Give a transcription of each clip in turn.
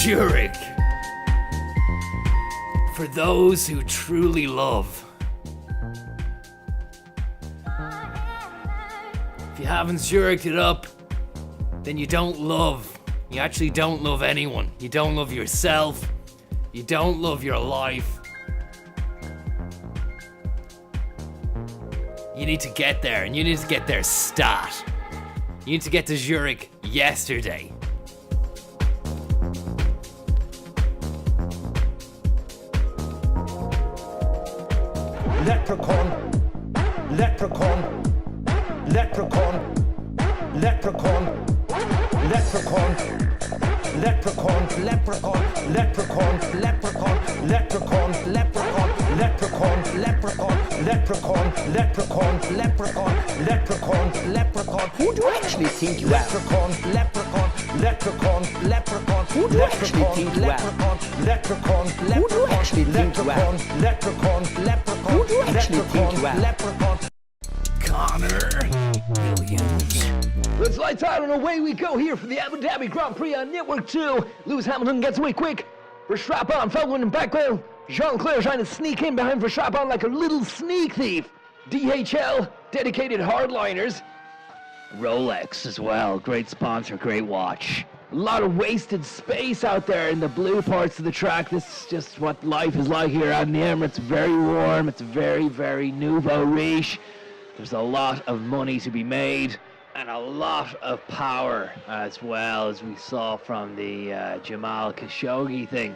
Zurich. For those who truly love. If you haven't Zurich'd it up, then you don't love. You actually don't love anyone. You don't love yourself. You don't love your life. You need to get there, and you need to get there stat. You need to get to Zurich yesterday. Leprechaun, leprechaun, leprechaun, leprechaun, leprechaun, leprechaun, leprechaun, leprechaun, leprechaun, leprechaun, leprechaun, leprechaun, leprechaun, leprechaun, leprechaun, leprechaun, leprechaun, leprechaun. Who do you actually think you are? Leprechaun, leprechaun, leprechaun, leprechaun. Who do you actually think you are? Leprechaun, leprechaun. Who do you actually think you are? Leprechaun, leprechaun. Who do you actually think you are? Leprechaun. Conor Williams. It's lights out and away we go here for the Abu Dhabi Grand Prix on Network 2. Lewis Hamilton gets away quick. Verstappen following in back wheel. Jean-Claire trying to sneak in behind Verstappen like a little sneak thief. DHL, dedicated hardliners. Rolex as well. Great sponsor, great watch. A lot of wasted space out there in the blue parts of the track. This is just what life is like here out in the Emirates. Very warm. It's very, very nouveau riche. There's a lot of money to be made and a lot of power as well, as we saw from the Jamal Khashoggi thing,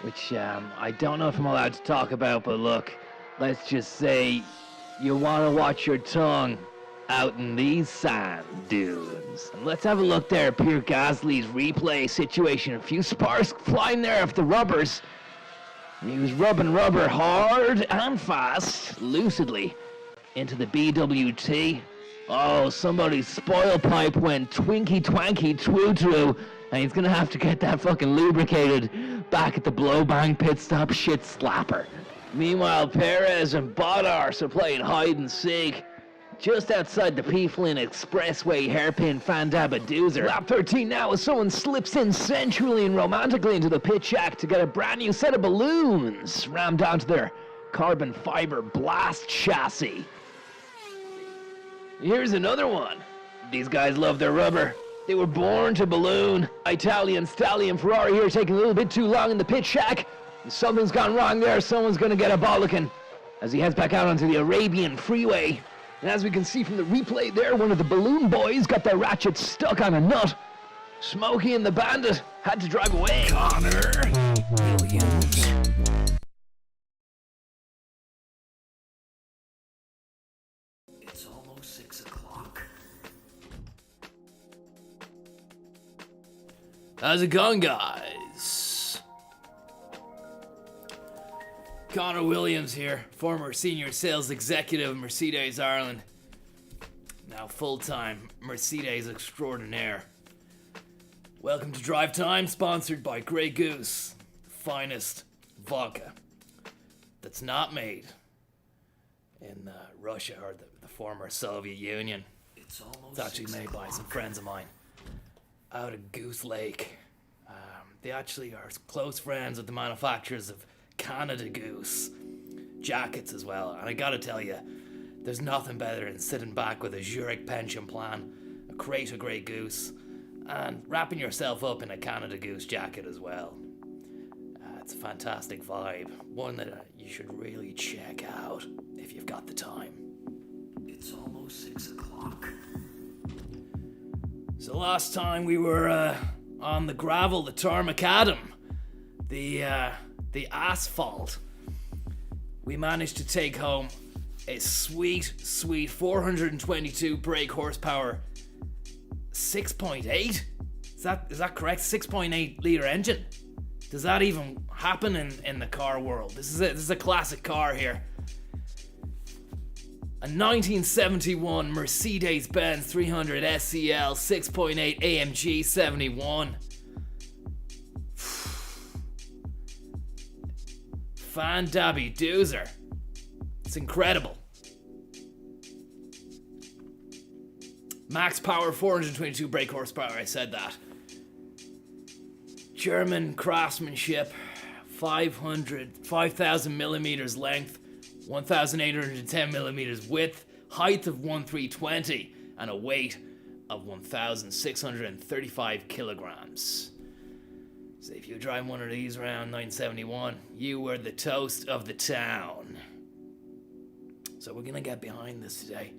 which I don't know if I'm allowed to talk about, but look, let's just say you want to watch your tongue out in these sand dunes. And let's have a look there at Pierre Gasly's replay situation. A few sparks flying there off the rubbers. He was rubbing rubber hard and fast, lucidly, into the BWT. Oh, somebody's spoil pipe went twinky twanky twoo, and he's gonna have to get that fucking lubricated back at the blow bang pit stop shit slapper. Meanwhile, Perez and Bottas are playing hide and seek just outside the P. Flynn Expressway hairpin Fandabadoozer. Lap 13 now as someone slips in sensually and romantically into the pit shack to get a brand new set of balloons rammed onto their carbon fiber blast chassis. Here's another one. These guys love their rubber. They were born to balloon. Italian stallion Ferrari here taking a little bit too long in the pit shack. Something's gone wrong there. Someone's gonna get a bollocking as he heads back out onto the Arabian freeway. And as we can see from the replay there, one of the balloon boys got their ratchet stuck on a nut. Smokey and the Bandit had to drive away. Conor Williams. It's almost 6 o'clock. How's it going, guys? Conor Williams here, former senior sales executive of Mercedes Ireland. Now full-time Mercedes extraordinaire. Welcome to Drive Time, sponsored by Grey Goose, the finest vodka that's not made in Russia or the former Soviet Union. It's actually made by some friends of mine out of Goose Lake. They actually are close friends with the manufacturers of Canada Goose jackets as well. And I gotta tell you, there's nothing better than sitting back with a Zurich pension plan, a crate of Grey Goose, and wrapping yourself up in a Canada Goose jacket as well. It's a fantastic vibe, one that you should really check out if you've got the time. It's almost 6 o'clock. So last time we were on the gravel, the tarmac macadam, the asphalt, we managed to take home a sweet 422 brake horsepower 6.8. Is that correct? 6.8 liter engine. Does that even happen in the car world? This is a classic car here. A 1971 Mercedes-Benz 300 SEL 6.8 AMG 71. Fandabadoozer. It's incredible. Max power 422 brake horsepower, I said that. German craftsmanship, 5,000 millimeters length, 1,810 millimeters width, height of 1,320, and a weight of 1,635 kilograms. So if you drive one of these around 971, you were the toast of the town. So we're gonna get behind this today.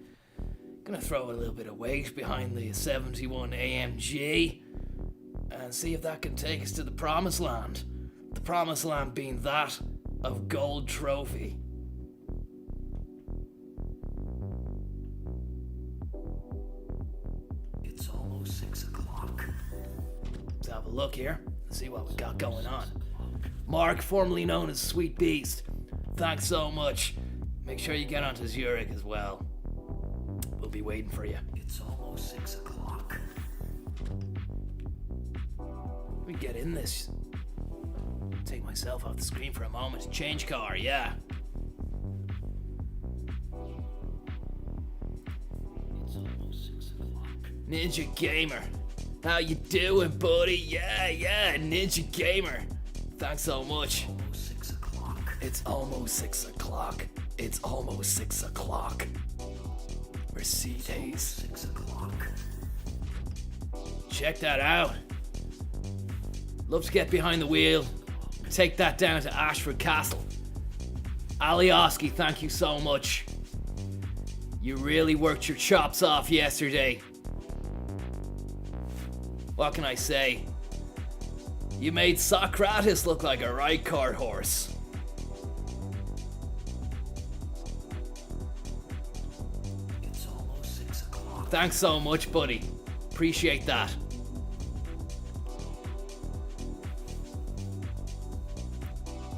Gonna throw a little bit of weight behind the 71 AMG and see if that can take us to the promised land. The promised land being that of Gold Trophy. It's almost 6 o'clock. Let's have a look here and see what we got going on. Mark, formerly known as Sweet Beast, thanks so much. Make sure you get onto Zurich as well. We'll be waiting for you. It's almost 6 o'clock. Let me get in this. Take myself off the screen for a moment. Change car, yeah. It's almost 6 o'clock. Ninja Gamer. How you doing, buddy? Yeah, Ninja Gamer. Thanks so much. Almost 6 o'clock. It's almost 6 o'clock. It's almost 6 o'clock. Mercedes. 6 o'clock. Check that out. Love to get behind the wheel. Take that down to Ashford Castle. Alioski, thank you so much. You really worked your chops off yesterday. What can I say? You made Socrates look like a right cart horse. It's almost 6 o'clock. Thanks so much, buddy. Appreciate that.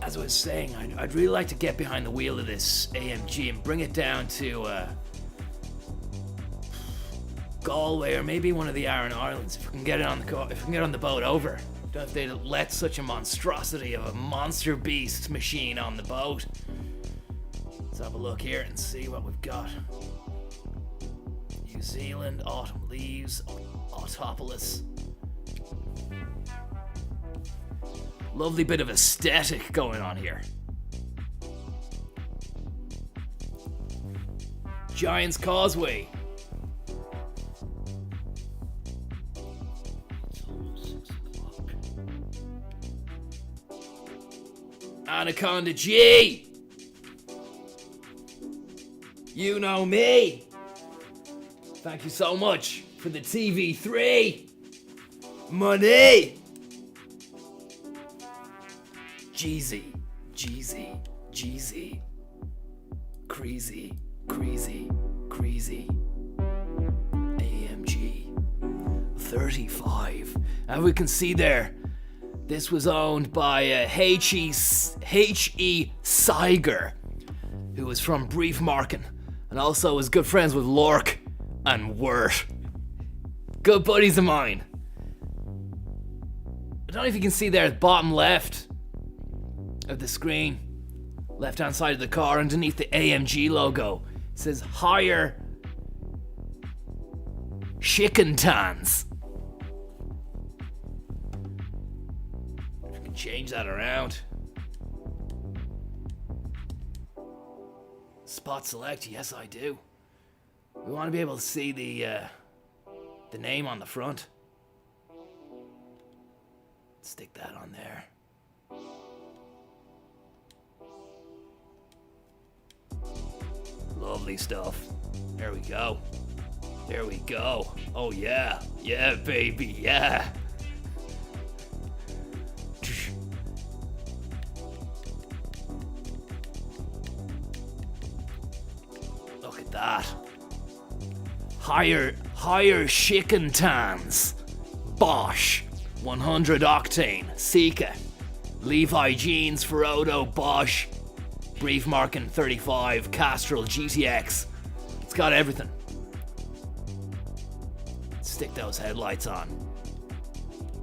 As I was saying, I'd really like to get behind the wheel of this AMG and bring it down to Galway or maybe one of the Aran Islands. If we can get it on the boat over. Don't know if they'd let such a monstrosity of a monster beast machine on the boat. Let's have a look here and see what we've got. New Zealand, autumn leaves, Autopolis. Lovely bit of aesthetic going on here. Giant's Causeway. It's almost 6 o'clock. Anaconda G. You know me. Thank you so much for the TV3. Money. Jeezy, Jeezy, Jeezy. Crazy, crazy, crazy. AMG 35. And we can see there, this was owned by H.E. Seiger, who was from Briefmarken and also was good friends with Lork and Wirt. Good buddies of mine. I don't know if you can see there at the bottom left of the screen, left hand side of the car, underneath the AMG logo, it says Higher Chicken Tans. I can change that around. Spot select, yes I do. We want to be able to see the name on the front. Stick that on there. Lovely stuff. There we go. There we go. Oh yeah. Yeah, baby. Yeah. Look at that. Higher chicken tans. Bosch. 100 octane. Sika. Levi jeans. Ferodo. Bosch. Briefmarken 35, Castrol GTX. It's got everything. Stick those headlights on.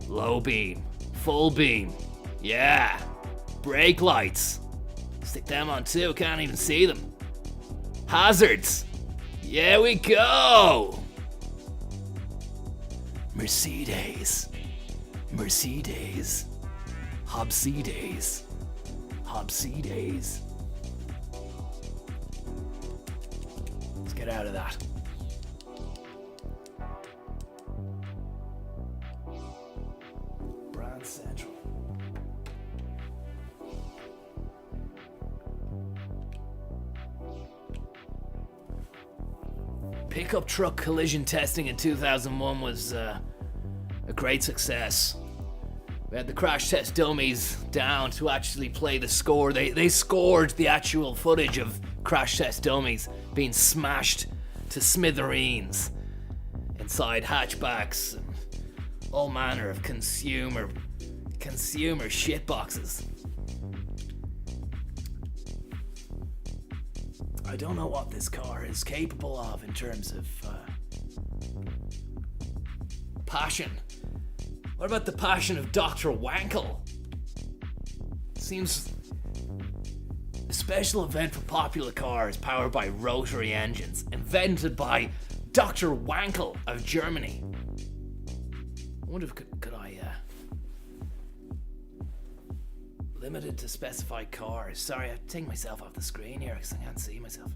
Low beam, full beam. Yeah. Brake lights. Stick them on too, can't even see them. Hazards. Yeah, we go. Mercedes. Mercedes. Hobsides. Hobsides. Get out of that. Brand Central. Pickup truck collision testing in 2001 was a great success. We had the crash test dummies down to actually play the score. They scored the actual footage of crash test dummies being smashed to smithereens inside hatchbacks and all manner of consumer shitboxes. I don't know what this car is capable of in terms of passion. What about the passion of Dr. Wankel? Seems a special event for popular cars powered by rotary engines, invented by Dr. Wankel of Germany. I wonder if could I limited to specified cars. Sorry, I'm taking myself off the screen here because I can't see myself.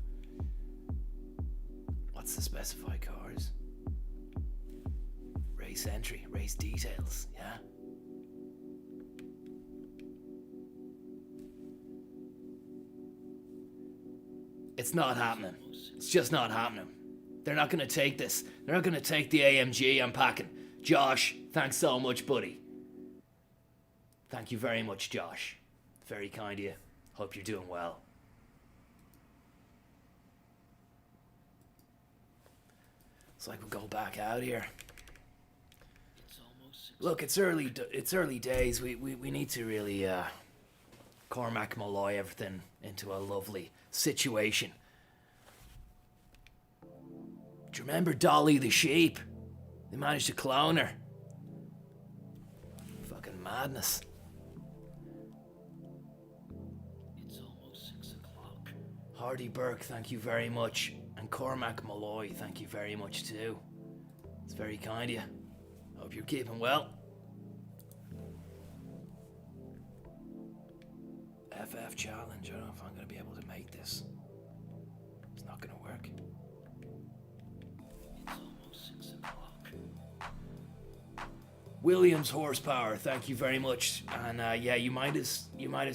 What That's the specified cars. Race entry, race details, yeah. It's not happening. It's just not happening. They're not gonna take this. They're not gonna take the AMG I'm packing. Josh, thanks so much, buddy. Thank you very much, Josh. Very kind of you. Hope you're doing well. It's like we'll go back out here. Look, it's early days. We need to really Cormac Malloy everything into a lovely situation. Do you remember Dolly the sheep? They managed to clone her. Fucking madness. It's almost 6 o'clock. Hardy Burke, thank you very much. And Cormac Malloy, thank you very much too. It's very kind of you. Hope you're keeping well. FF challenge. I don't know if I'm going to be able to make this. It's not going to work. It's almost 6 o'clock. Williams horsepower, thank you very much. And yeah, you might have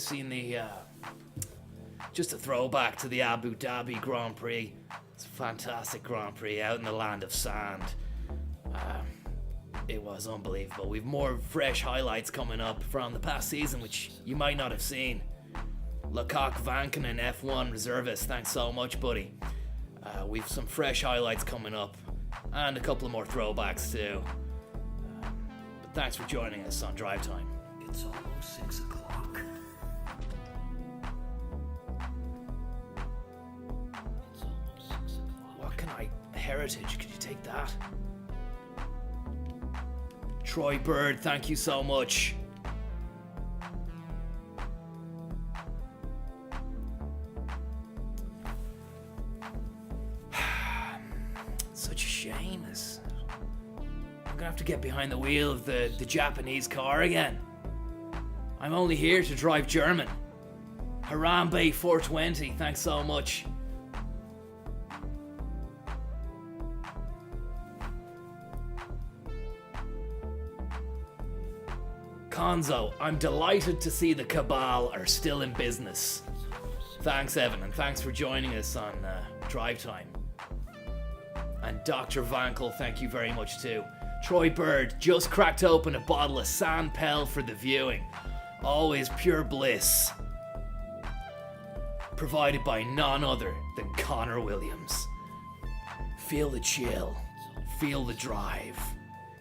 seen the just a throwback to the Abu Dhabi Grand Prix. It's a fantastic Grand Prix out in the land of sand. It was unbelievable. We've more fresh highlights coming up from the past season, which you might not have seen. Lecoq Vanken, F1 reservist, thanks so much, buddy. We've some fresh highlights coming up, and a couple of more throwbacks too. But thanks for joining us on Drive Time. It's almost 6 o'clock. It's almost 6 o'clock. What can I... Heritage, could you take that? Troy Bird, thank you so much. Such a shame. I'm gonna have to get behind the wheel of the Japanese car again. I'm only here to drive German. Harambe 420, thanks so much. Konzo, I'm delighted to see the Cabal are still in business. Thanks, Evan, and thanks for joining us on Drive Time. And Dr. Vankel, thank you very much too. Troy Bird just cracked open a bottle of San Pel for the viewing. Always pure bliss. Provided by none other than Conor Williams. Feel the chill. Feel the drive.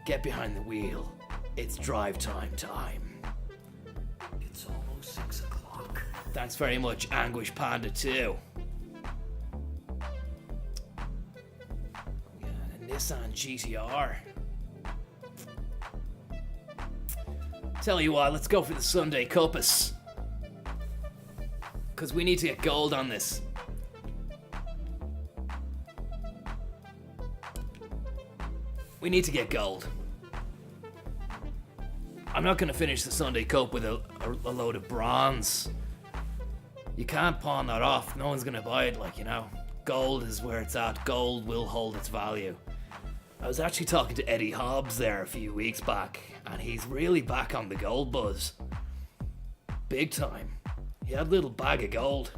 Get behind the wheel. It's drive time. It's almost 6 o'clock. Thanks very much, Anguish Panda 2. A Nissan GTR. Tell you what, let's go for the Sunday Cuppas. Because we need to get gold on this. We need to get gold. I'm not going to finish the Sunday Cup with a load of bronze. You can't pawn that off. No one's going to buy it, like, you know. Gold is where it's at. Gold will hold its value. I was actually talking to Eddie Hobbs there a few weeks back, and he's really back on the gold buzz. Big time. He had a little bag of gold.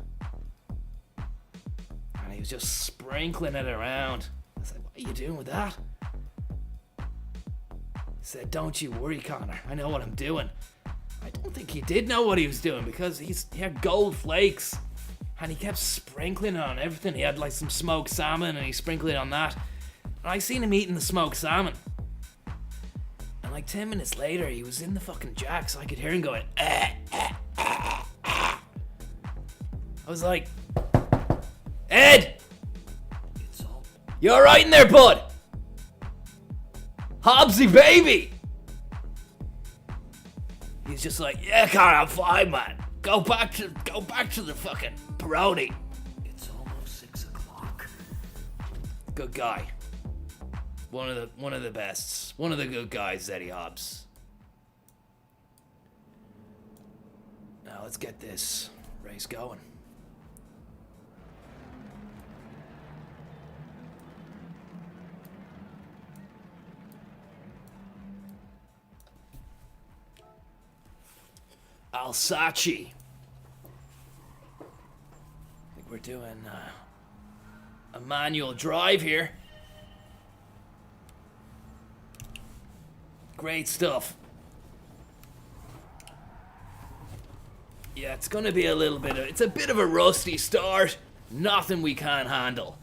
And he was just sprinkling it around. I said, what are you doing with that? He said, don't you worry, Conor. I know what I'm doing. I don't think he did know what he was doing because he had gold flakes and he kept sprinkling it on everything. He had like some smoked salmon and he sprinkled it on that. And I seen him eating the smoked salmon. And like 10 minutes later, he was in the fucking jack, so I could hear him going, I was like, Ed! You alright in there, bud? Hobbsy baby! He's just like, yeah, Conor, I'm fine, man. Go back to the fucking Peroni. It's almost 6 o'clock. Good guy. One of the bests. One of the good guys, Eddie Hobbs. Now let's get this race going. Alsace. I think we're doing a manual drive here. Great stuff. Yeah, it's gonna be it's a bit of a rusty start. Nothing we can't handle.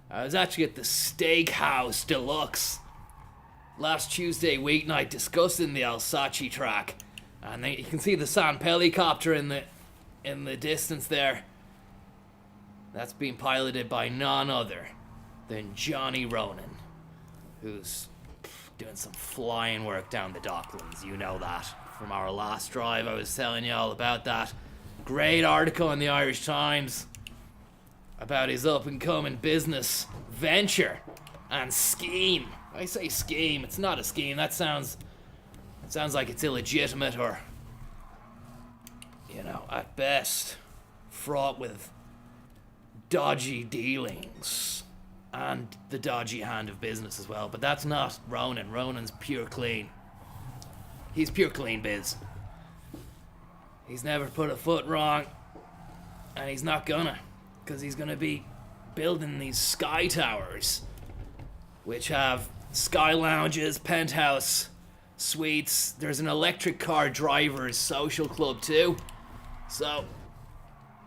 I was actually at the Steakhouse Deluxe last Tuesday weeknight discussing the Alsace track. And you can see the San helicopter in the distance there. That's being piloted by none other than Johnny Ronan, who's doing some flying work down the Docklands. You know that from our last drive. I was telling you all about that. Great article in the Irish Times about his up-and-coming business venture and scheme. I say scheme, it's not a scheme. That sounds like it's illegitimate or, at best, fraught with dodgy dealings and the dodgy hand of business as well. But that's not Ronan. Ronan's pure clean. He's pure clean biz. He's never put a foot wrong, and he's not gonna, because he's gonna be building these sky towers, which have sky lounges, penthouse suites. There's an electric car drivers social club too. So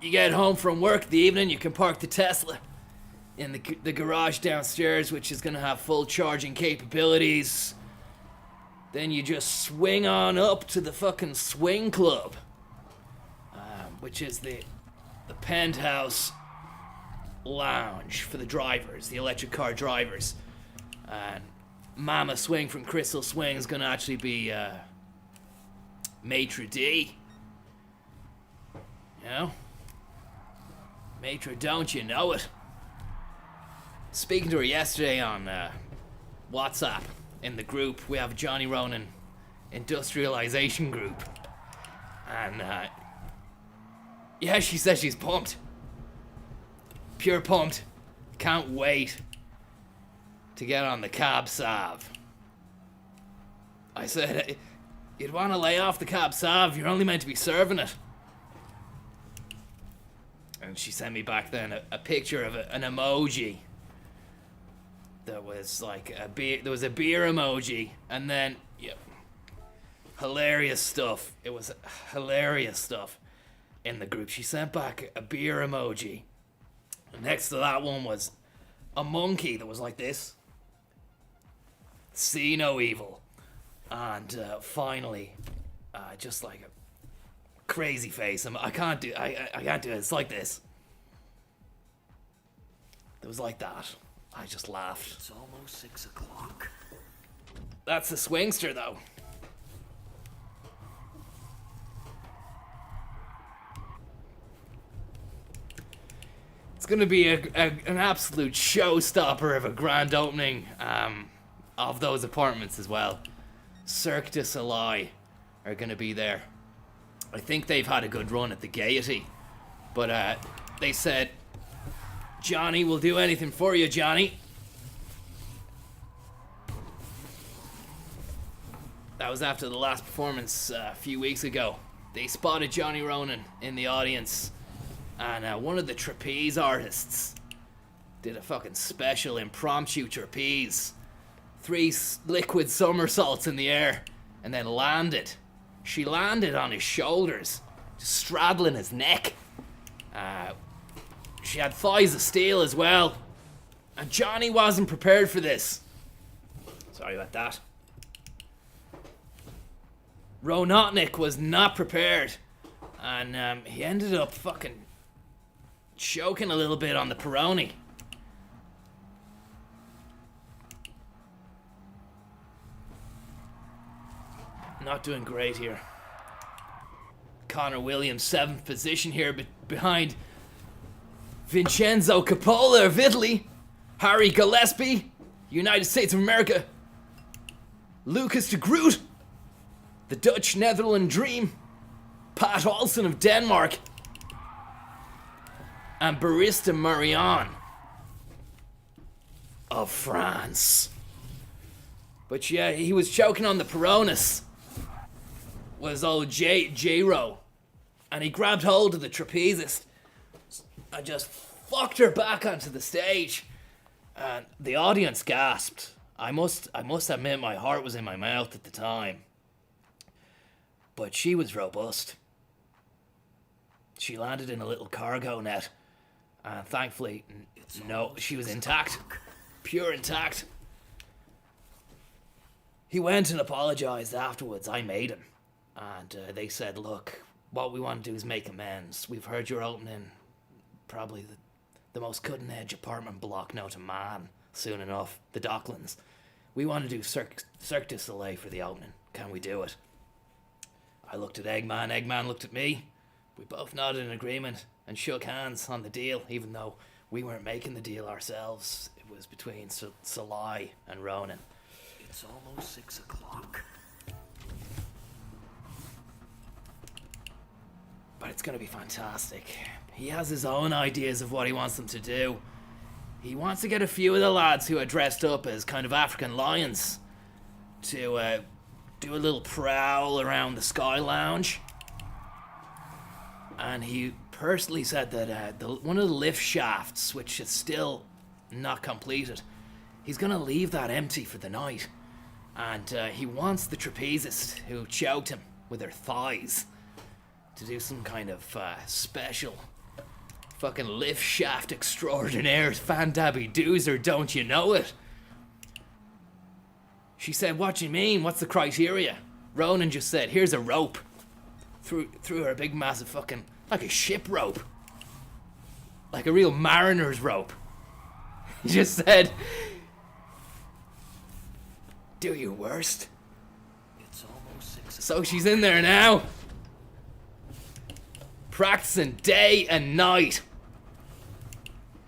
you get home from work in the evening, you can park the Tesla in the garage downstairs, which is gonna have full charging capabilities. Then you just swing on up to the fucking swing club, which is the penthouse lounge for the drivers, the electric car drivers. And Mama Swing from Crystal Swing is gonna actually be maitre d'. You know? Maitre, don't you know it? Speaking to her yesterday on WhatsApp in the group, we have Johnny Ronan Industrialization Group. And yeah, she says she's pumped. Pure pumped. Can't wait to get on the Cab Sav. I said, you'd want to lay off the Cab Sav, you're only meant to be serving it. And she sent me back then a picture of an emoji. That was like a beer, there was a beer emoji, and then, hilarious stuff. It was hilarious stuff in the group. She sent back a beer emoji. And next to that one was a monkey that was like this. See no evil. And finally, just like a crazy face. I can't do it. It's like this. It was like that. I just laughed. It's almost 6 o'clock. That's the swingster, though. It's gonna be an absolute showstopper of a grand opening of those apartments as well. Cirque du Soleil are gonna be there. I think they've had a good run at the Gaiety, but they said, Johnny, we'll do anything for you, Johnny. That was after the last performance a few weeks ago. They spotted Johnny Ronan in the audience, and one of the trapeze artists did a fucking special impromptu trapeze. 3 liquid somersaults in the air, and then landed. She landed on his shoulders, just straddling his neck. She had thighs of steel as well. And Johnny wasn't prepared for this. Sorry about that. Ronotnik was not prepared. And he ended up fucking choking a little bit on the Peroni. Not doing great here. Conor Williams, 7th position here, but behind Vincenzo Coppola of Italy, Harry Gillespie, United States of America, Lucas de Groot, the Dutch Netherland Dream, Pat Olsen of Denmark, and Barista Marianne of France. But yeah, he was choking on the Peronis. was old J-Ro, and he grabbed hold of the trapezist and just fucked her back onto the stage. And the audience gasped. I must admit my heart was in my mouth at the time. But she was robust. She landed in a little cargo net, and thankfully, no, she was intact. Pure intact. He went and apologized afterwards. I made him. And they said, look, what we want to do is make amends. We've heard you're opening probably the most cutting-edge apartment block known to man soon enough, the Docklands. We want to do Cirque du Soleil for the opening. Can we do it? I looked at Eggman. Eggman looked at me. We both nodded in agreement and shook hands on the deal, even though we weren't making the deal ourselves. It was between Soleil and Ronan. It's almost 6 o'clock. But it's going to be fantastic. He has his own ideas of what he wants them to do. He wants to get a few of the lads who are dressed up as kind of African lions to do a little prowl around the Sky Lounge. And he personally said that one of the lift shafts, which is still not completed, he's going to leave that empty for the night. And he wants the trapezist who choked him with her thighs to do some kind of special fucking lift shaft extraordinaire fan-dabby doozer, don't you know it? She said, what do you mean? What's the criteria? Ronan just said, here's a rope. Threw her a big massive fucking, like a ship rope. Like a real mariner's rope. He just said, do your worst. It's almost 6 o'clock. So she's in there now. Practicing day and night.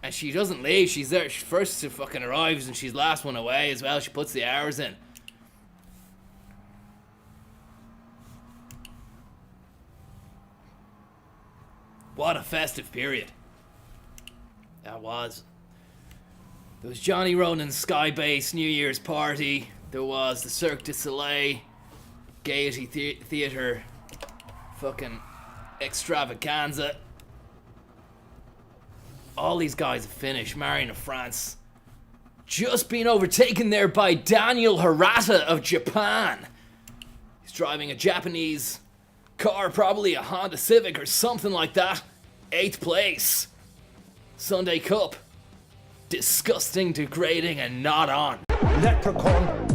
And she doesn't leave. She's there. She's first to fucking arrives and she's last one away as well. She puts the hours in. What a festive period. That was. There was Johnny Ronan's Sky Base New Year's party. There was the Cirque du Soleil Gaiety Theatre fucking extravaganza. All these guys have finished. Marion of France just been overtaken there by Daniel Hirata of Japan. He's driving a Japanese car, probably a Honda Civic or something like that. 8th place. Sunday Cup. Disgusting, degrading, and not on. Leprechaun,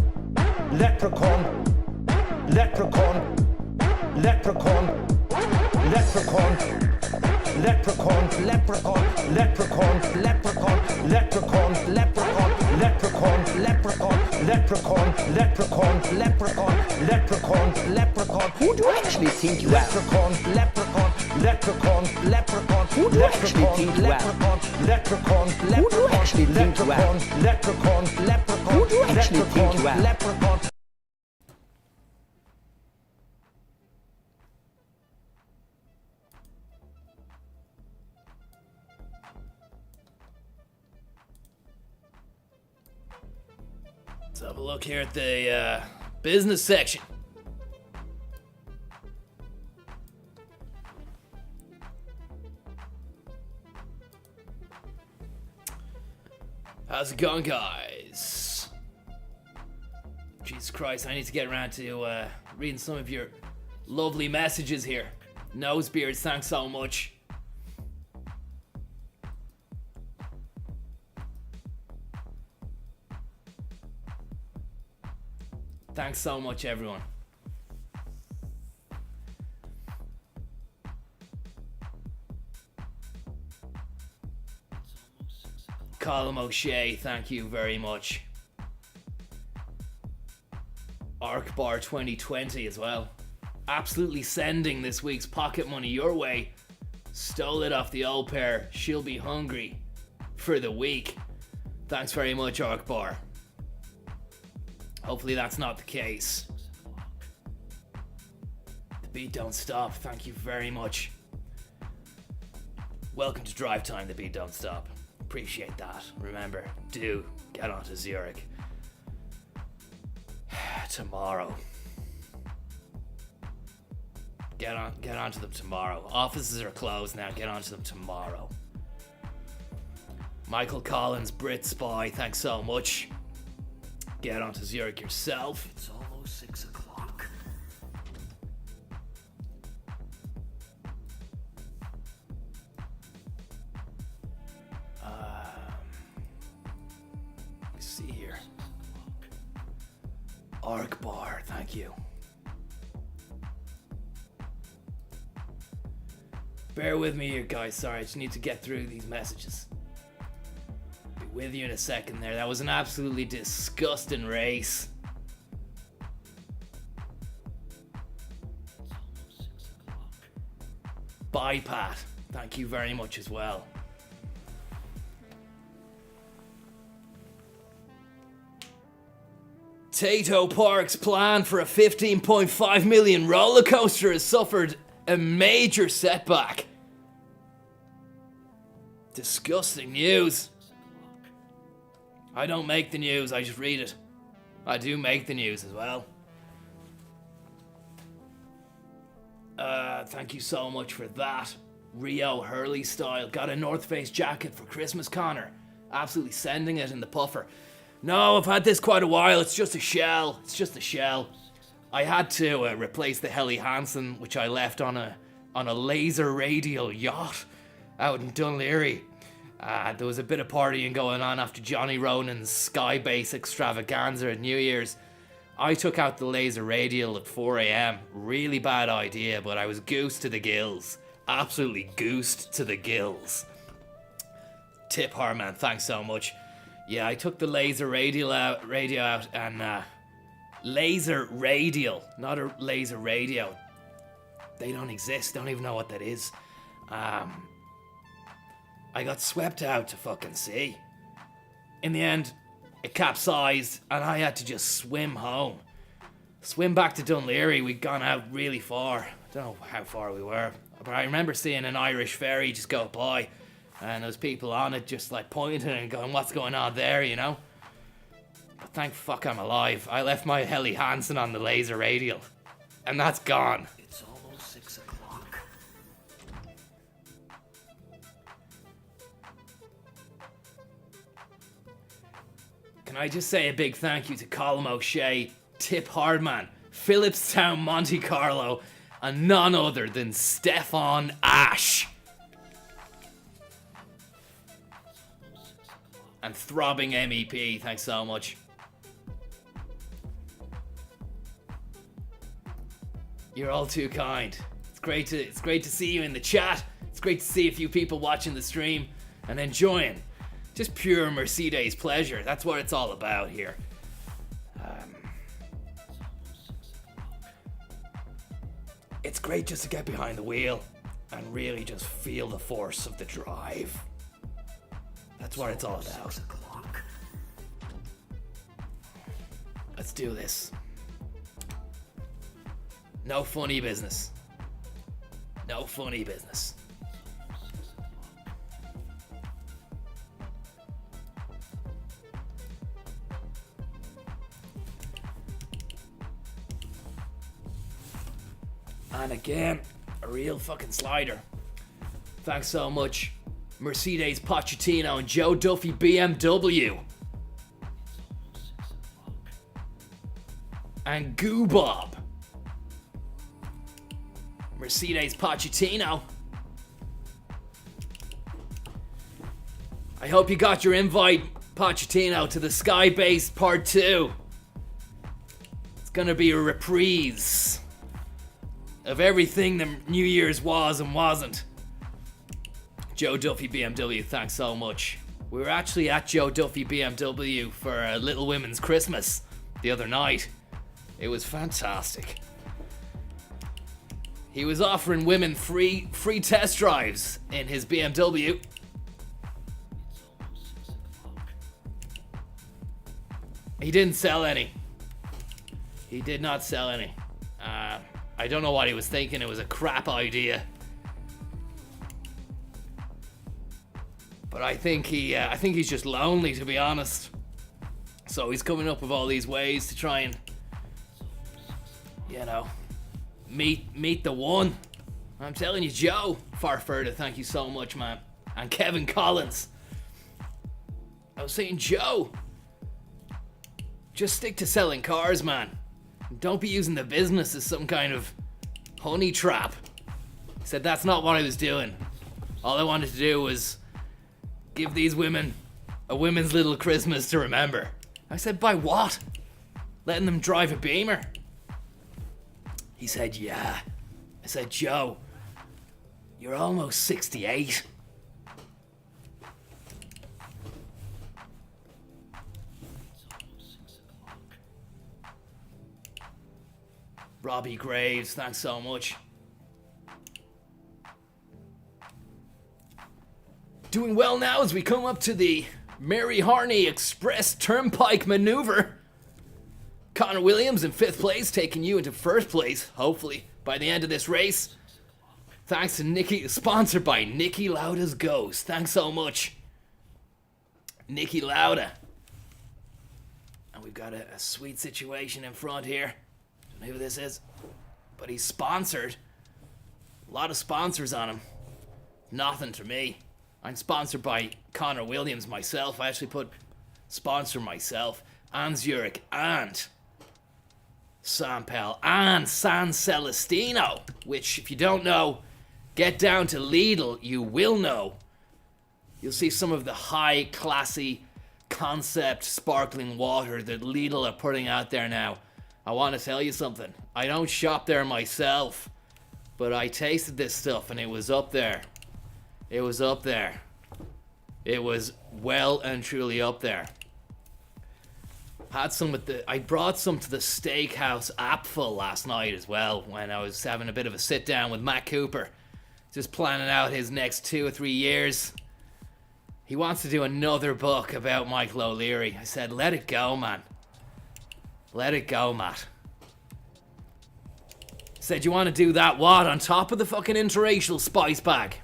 leprechaun, leprechaun, leprechaun, leprechaun, leprechaun, leprechaun, leprechaun, leprechaun, leprechaun, leprechaun, leprechaun, leprechaun, leprechaun, leprechaun, leprechaun, leprechaun, leprechaun. Who do you actually think you are? Leprechaun, leprechaun, leprechaun, leprechaun. Who do you actually think you are? Leprechaun, leprechaun, who do you actually think you are? Leprechaun, leprechaun, who do you actually think you are? Leprechaun. Let's have a look here at the business section. How's it going, guys? Jesus Christ, I need to get around to reading some of your lovely messages here. Nosebeards, thanks so much. Thanks so much, everyone. Colin O'Shea, thank you very much. Arkbar 2020 as well. Absolutely sending this week's pocket money your way. Stole it off the old pair. She'll be hungry for the week. Thanks very much, Arkbar. Hopefully that's not the case. The beat don't stop. Thank you very much. Welcome to Drive Time, the beat don't stop. Appreciate that. Remember, do get onto Zurich tomorrow. Get on to them tomorrow. Offices are closed now. Get on to them tomorrow. Michael Collins, Brit Spy, thanks so much. Get on to Zurich yourself. It's almost 6 o'clock. Let me see here. Arc Bar, thank you. Bear with me here, guys. Sorry, I just need to get through these messages. Be with you in a second there. That was an absolutely disgusting race. Bye, Pat. Thank you very much as well. Tato Park's plan for a 15.5 million roller coaster has suffered a major setback. Disgusting news. I don't make the news, I just read it. I do make the news as well. Thank you so much for that. Rio Hurley style. Got a North Face jacket for Christmas, Conor. Absolutely sending it in the puffer. No, I've had this quite a while. It's just a shell. It's just a shell. I had to replace the Helly Hansen, which I left on a laser radial yacht out in Dunleary. There was a bit of partying going on after Johnny Ronan's Skybase extravaganza at New Year's. I took out the laser radial at 4 a.m. Really bad idea, but I was goosed to the gills. Absolutely goosed to the gills. Tip Harman, thanks so much. Yeah, I took the laser radio out and laser radial, not a laser radio. They don't exist. Don't even know what that is. I got swept out to fucking sea. In the end, it capsized and I had to just swim home. Swim back to Dunleary. We'd gone out really far. I don't know how far we were, but I remember seeing an Irish ferry just go by. And there was people on it just like pointing and going, what's going on there, you know? But thank fuck I'm alive. I left my Helly Hansen on the laser radial. And that's gone. It's almost 6 o'clock. Can I just say a big thank you to Colm O'Shea, Tip Hardman, Phillipstown Monte Carlo, and none other than Stefan Ash. And Throbbing MEP, thanks so much. You're all too kind. It's great to see you in the chat. It's great to see a few people watching the stream and enjoying just pure Mercedes pleasure. That's what it's all about here. It's great just to get behind the wheel and really just feel the force of the drive. That's what it's all about. 6 o'clock. Let's do this. No funny business. No funny business. And again, a real fucking slider. Thanks so much, Mercedes Pochettino and Joe Duffy BMW. And Goo Bob. Mercedes Pochettino. I hope you got your invite, Pochettino, to the Skybase Part 2. It's gonna be a reprise of everything the New Year's was and wasn't. Joe Duffy BMW, thanks so much. We were actually at Joe Duffy BMW for a Little Women's Christmas the other night. It was fantastic. He was offering women free test drives in his BMW. He didn't sell any. He did not sell any. I don't know what he was thinking. It was a crap idea. But I think he's just lonely, to be honest. So he's coming up with all these ways to try and, you know, meet the one. I'm telling you, Joe Farfurda, thank you so much, man. And Kevin Collins. I was saying, Joe, just stick to selling cars, man. Don't be using the business as some kind of honey trap. He said that's not what I was doing. All I wanted to do was give these women a women's little Christmas to remember. I said, by what? Letting them drive a Beamer? He said, yeah. I said, Joe, you're almost 68. Robbie Graves, thanks so much. Doing well now as we come up to the Mary Harney Express Turnpike Maneuver. Conor Williams in 5th place, taking you into 1st place, hopefully, by the end of this race. Thanks to Nicky, sponsored by Nicky Lauda's Ghost. Thanks so much, Nicky Lauda. And we've got a sweet situation in front here. Don't know who this is, but he's sponsored. A lot of sponsors on him. Nothing to me. I'm sponsored by Conor Williams myself. I actually put sponsor myself, and Zurich, and San Pel, and San Celestino, which, if you don't know, get down to Lidl, you will know. You'll see some of the high, classy, concept sparkling water that Lidl are putting out there now. I want to tell you something. I don't shop there myself, but I tasted this stuff and it was up there. It was up there. It was well and truly up there. Had some with I brought some to the steakhouse Apfel last night as well when I was having a bit of a sit down with Matt Cooper. Just planning out his next 2 or 3 years. He wants to do another book about Michael O'Leary. I said, let it go, man. Let it go, Matt. Said, you want to do that what? On top of the fucking interracial spice bag?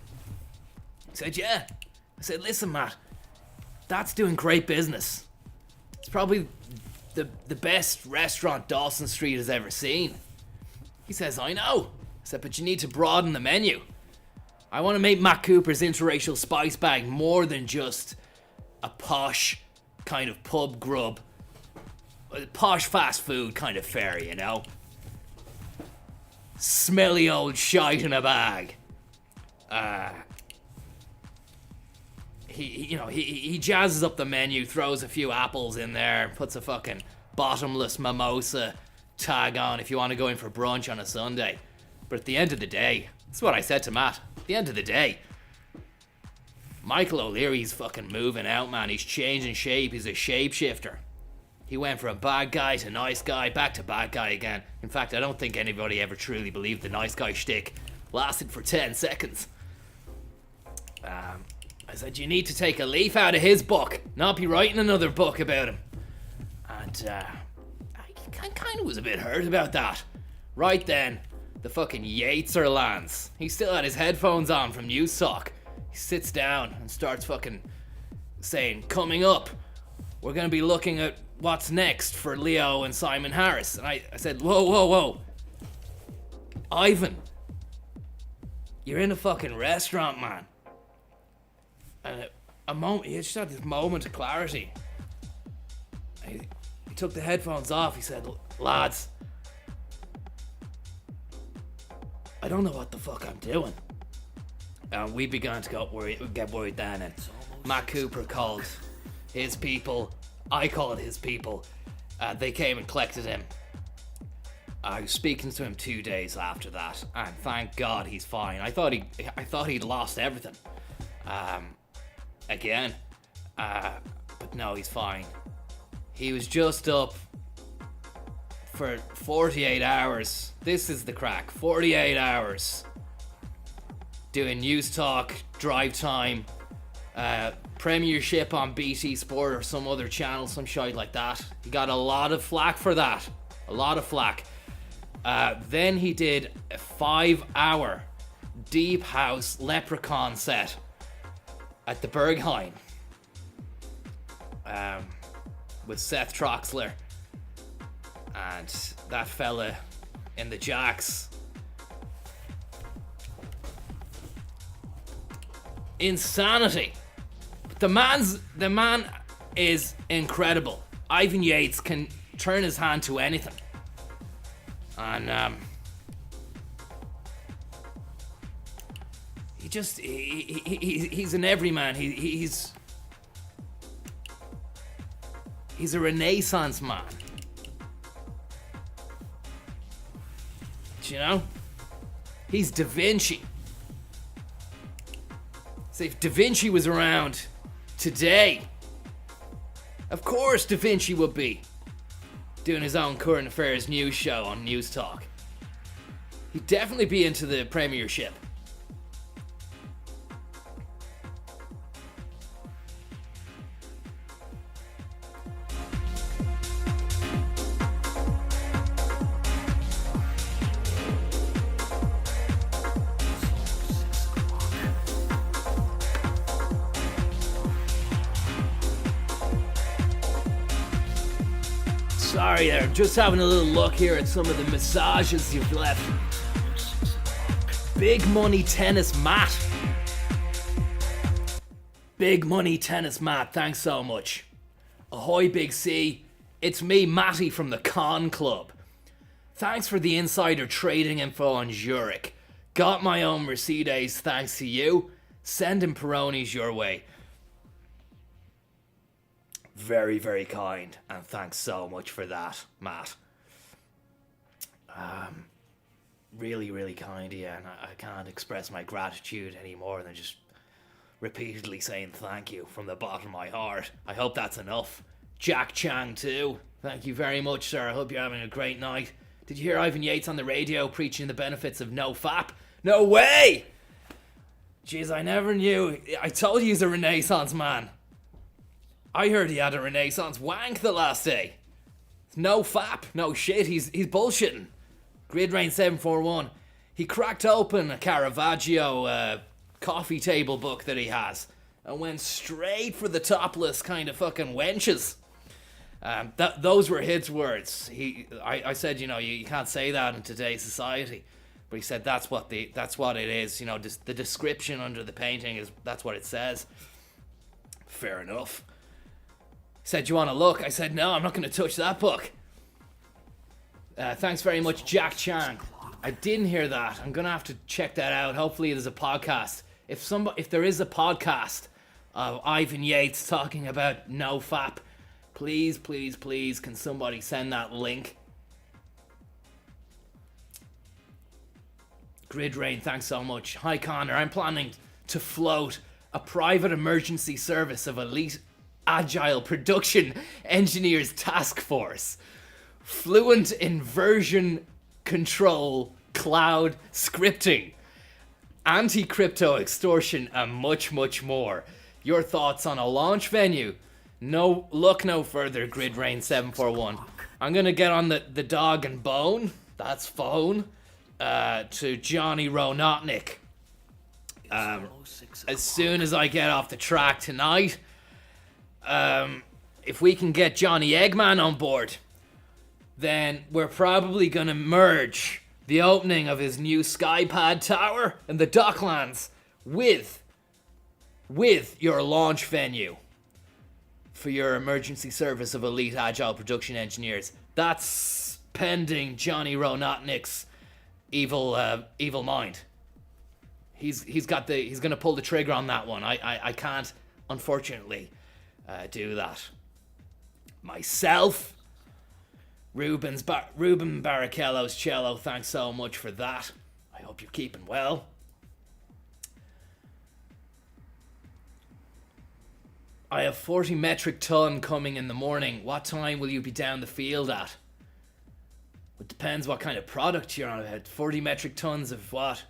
He said, yeah. I said, listen, Matt. That's doing great business. It's probably the best restaurant Dawson Street has ever seen. He says, I know. I said, but you need to broaden the menu. I want to make Matt Cooper's interracial spice bag more than just a posh kind of pub grub. A posh fast food kind of fare, you know? Smelly old shite in a bag. He jazzes up the menu, throws a few apples in there, puts a fucking bottomless mimosa tag on if you want to go in for brunch on a Sunday. But at the end of the day, that's what I said to Matt. At the end of the day, Michael O'Leary's fucking moving out, man. He's changing shape. He's a shapeshifter. He went from bad guy to nice guy, back to bad guy again. In fact, I don't think anybody ever truly believed the nice guy shtick lasted for 10 seconds. I said, you need to take a leaf out of his book, not be writing another book about him. And I kind of was a bit hurt about that. Right then, the fucking Yates lands. He still had his headphones on from Newstalk. He sits down and starts fucking saying, coming up, we're going to be looking at what's next for Leo and Simon Harris. And I said, whoa. Ivan, you're in a fucking restaurant, man. And a moment, he just had this moment of clarity. He took the headphones off. He said, lads, I don't know what the fuck I'm doing. And we began to get worried then. And Matt Cooper called his people. I called his people. They came and collected him. I was speaking to him 2 days after that, and thank God he's fine. I thought he'd lost everything. Again. But no, he's fine. He was just up for 48 hours. This is the crack. 48 hours. Doing news talk, drive time, premiership on BT Sport or some other channel, some shite like that. He got a lot of flack for that. A lot of flack. Then he did a 5-hour Deep House Leprechaun set at the Berghain with Seth Troxler and that fella in the Jacks. insanity. The man is incredible. Ivan Yates can turn his hand to anything. And he's an everyman. He's a Renaissance man. Do you know? He's Da Vinci. So if Da Vinci was around today, of course Da Vinci would be doing his own current affairs news show on News Talk. He'd definitely be into the Premiership. Sorry there, just having a little look here at some of the massages you've left. Big Money Tennis Mat. Big Money Tennis Mat, thanks so much. Ahoy Big C, it's me Matty from the Con Club. Thanks for the insider trading info on Zurich. Got my own Mercedes thanks to you. Sending Peronis your way. Very, very kind, and thanks so much for that, Matt. Really, really kind of you, and I can't express my gratitude any more than just repeatedly saying thank you from the bottom of my heart. I hope that's enough. Jack Chang too, thank you very much, sir. I hope you're having a great night. Did you hear Ivan Yates on the radio preaching the benefits of no fap? No way! Jeez, I never knew. I told you he's a Renaissance man. I heard he had a Renaissance wank the last day. No fap, no shit, he's bullshitting. Grid Rain 741. He cracked open a Caravaggio coffee table book that he has and went straight for the topless kind of fucking wenches. Those were his words. I said, you know, you can't say that in today's society. But he said that's what it is. You know, the description under the painting that's what it says. Fair enough. Said, you want to look? I said, no, I'm not going to touch that book. Thanks very much, Jack Chan. I didn't hear that. I'm going to have to check that out. Hopefully there's a podcast. If there is a podcast of Ivan Yates talking about no fap, please, please, please, can somebody send that link? Grid Rain, thanks so much. Hi, Conor. I'm planning to float a private emergency service of elite agile production engineers task force, fluent in version control, cloud scripting, anti-crypto extortion, and much, much more. Your thoughts on a launch venue? No, look no further, Grid Rain 741. I'm gonna get on the dog and bone, that's phone, to Johnny Ronotnik. As soon as I get off the track tonight. If we can get Johnny Eggman on board, then we're probably going to merge the opening of his new Skypad tower in the Docklands with your launch venue for your emergency service of elite agile production engineers. That's pending Johnny Ronotnik's evil mind. He's going to pull the trigger on that one. I can't, unfortunately, do that myself. Ruben Barrichello's cello, thanks so much for that. I hope you're keeping well. I have 40 metric ton coming in the morning. What time will you be down the field at? It depends what kind of product you're on about. 40 metric tons of what?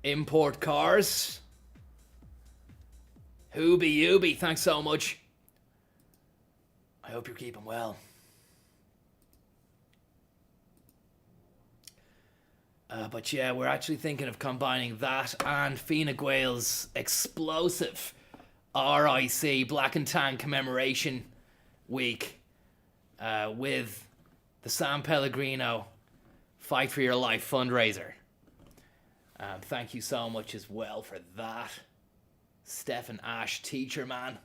Import cars? Hooby, thanks so much. I hope you're keeping well. But yeah, we're actually thinking of combining that and Fine Gael's explosive RIC Black and Tan Commemoration Week with the San Pellegrino Fight for Your Life fundraiser. Thank you so much as well for that. Stefan Ash, teacher, man.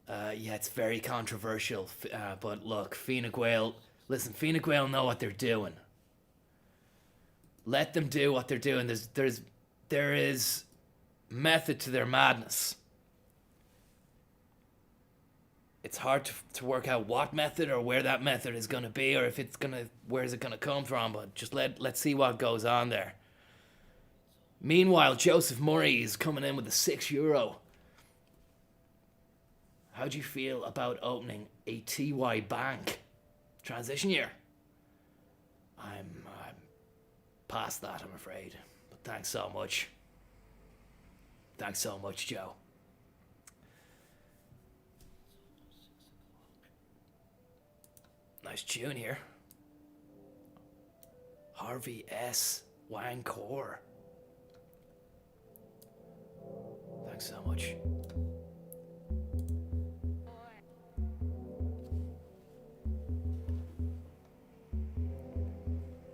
Yeah, it's very controversial, but look, Fine Gael, listen, Fine Gael know what they're doing. Let them do what they're doing. There is method to their madness. It's hard to work out what method or where that method is going to be, or if it's where is it going to come from, but just let's see what goes on there. Meanwhile, Joseph Murray is coming in with a €6. How do you feel about opening a TY bank? Transition year? I'm past that, I'm afraid. But thanks so much. Thanks so much, Joe. Nice tune here. Harvey S. Wancor. Thanks so much.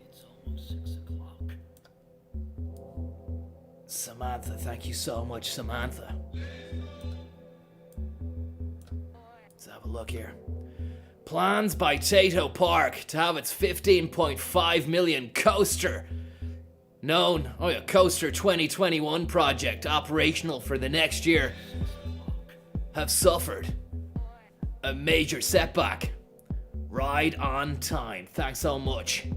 It's almost 6 o'clock. Samantha, thank you so much, Samantha. Let's have a look here. Plans by Tato Park to have its 15.5 million coaster Coaster 2021 project operational for the next year have suffered a major setback. Ride on time. Thanks so much.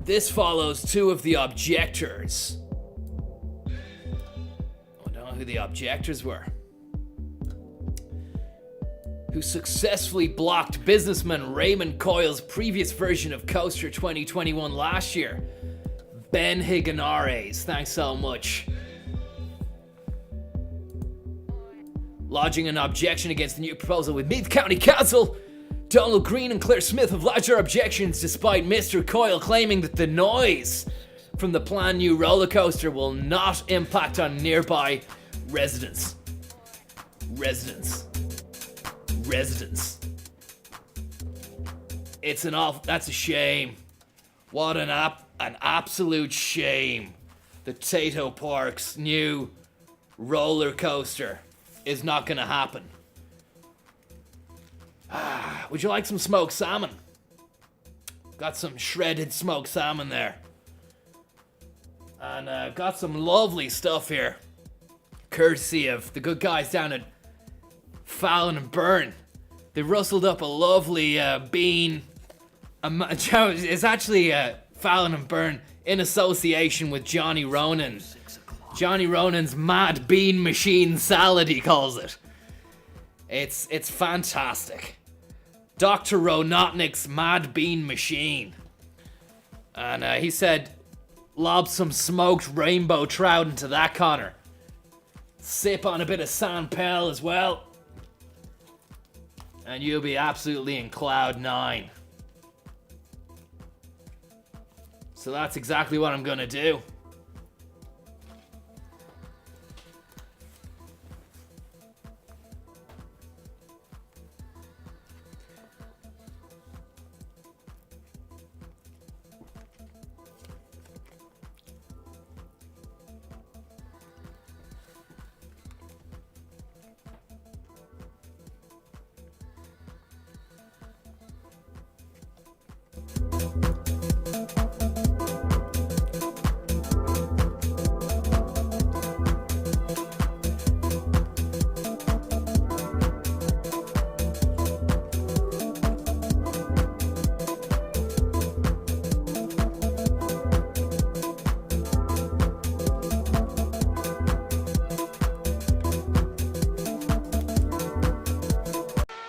This follows two of the objectors. I don't know who the objectors were. Who successfully blocked businessman Raymond Coyle's previous version of Coaster 2021 last year. Ben Higanares, thanks so much. Lodging an objection against the new proposal with Meath County Council, Donald Green and Claire Smith have lodged their objections despite Mr. Coyle claiming that the noise from the planned new roller coaster will not impact on nearby residents. That's a shame. What an absolute shame. The Tato Park's new roller coaster is not gonna happen. Would you like some smoked salmon? Got some shredded smoked salmon there. And got some lovely stuff here. Courtesy of the good guys down at Fallon and Byrne. They rustled up a lovely bean. It's actually Fallon and Byrne in association with Johnny Ronan. Johnny Ronan's Mad Bean Machine Salad, he calls it. It's fantastic. Dr. Ronotnik's Mad Bean Machine. And he said, lob some smoked rainbow trout into that, Conor. Sip on a bit of San Pel as well. And you'll be absolutely in cloud 9. So that's exactly what I'm gonna do.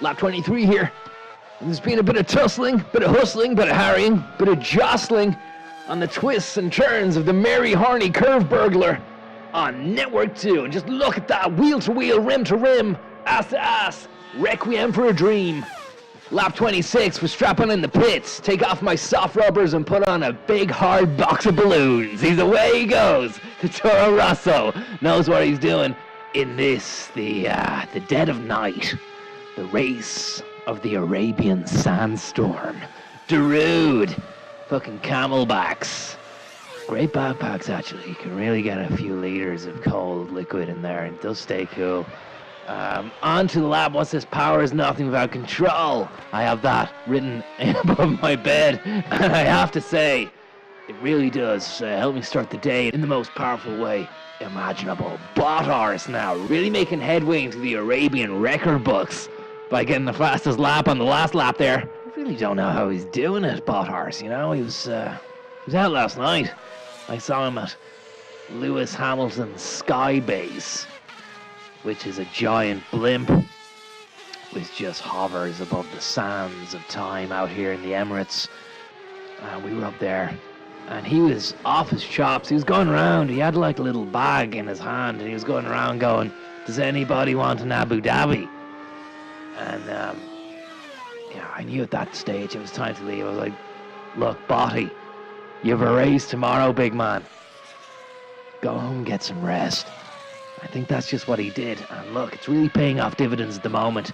Lap 23 here. There's been a bit of tussling, bit of hustling, bit of harrying, bit of jostling on the twists and turns of the Mary Harney Curve Burglar on Network 2. And just look at that, wheel to wheel, rim to rim, ass to ass, requiem for a dream. Lap 26, we're strapping in the pits, take off my soft rubbers and put on a big hard box of balloons. He's away he goes. The Toro Rosso knows what he's doing. In this, the dead of night. The race of the Arabian sandstorm. Darude. Fucking camelbacks. Great backpacks, actually. You can really get a few liters of cold liquid in there, and it does stay cool. On to the lab. What's this? Power is nothing without control. I have that written above my bed, and I have to say, it really does help me start the day in the most powerful way imaginable. Bot horse now, really making headway into the Arabian record books by getting the fastest lap on the last lap there. I really don't know how he's doing it, Bot horse. You know, he was out last night. I saw him at Lewis Hamilton's Sky Base, which is a giant blimp which just hovers above the sands of time out here in the Emirates. And we were up there, and he was off his chops. He was going around. He had like a little bag in his hand, and he was going around going, "Does anybody want an Abu Dhabi?" And yeah, I knew at that stage it was time to leave. I was like, "Look, Botty, you have a race tomorrow, big man. Go home and get some rest." I think that's just what he did. And look, it's really paying off dividends at the moment,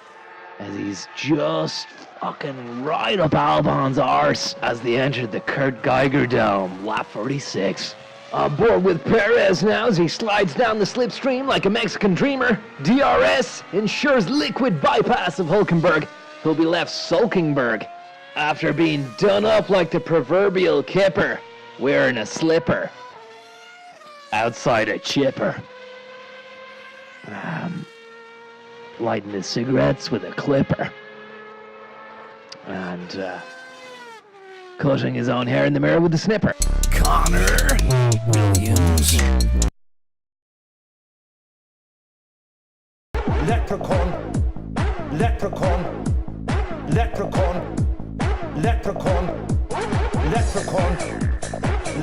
as he's just fucking right up Albon's arse as they entered the Kurt Geiger Dome, lap 46. On board with Perez now as he slides down the slipstream like a Mexican dreamer. DRS ensures liquid bypass of Hulkenberg, who'll be left sulkingberg after being done up like the proverbial kipper, wearing a slipper outside a chipper. Lighting his cigarettes with a clipper, and cutting his own hair in the mirror with a snipper. Conor Williams. Leprechaun, leprechaun, leprechaun, leprechaun, leprechaun,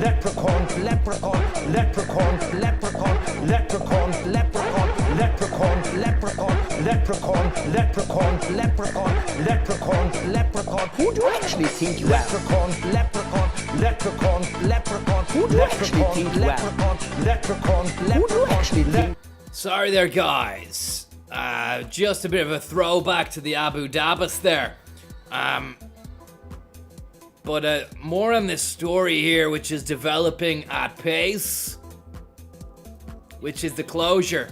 leprechaun, leprechaun, leprechaun, leprechaun, leprechaun, leprechaun, leprechaun, leprechaun, leprechaun, leprechaun, leprechaun, leprechaun, leprechaun. Who do you actually think you are? Leprechaun, leprechaun, leprechaun, leprechaun. Who do you actually think you are? Leprechaun, leprechaun, leprechaun. Who do you actually think? Sorry there, guys. Just a bit of a throwback to the Abu Dhabis there. But more on this story here, which is developing at pace, which is the closure.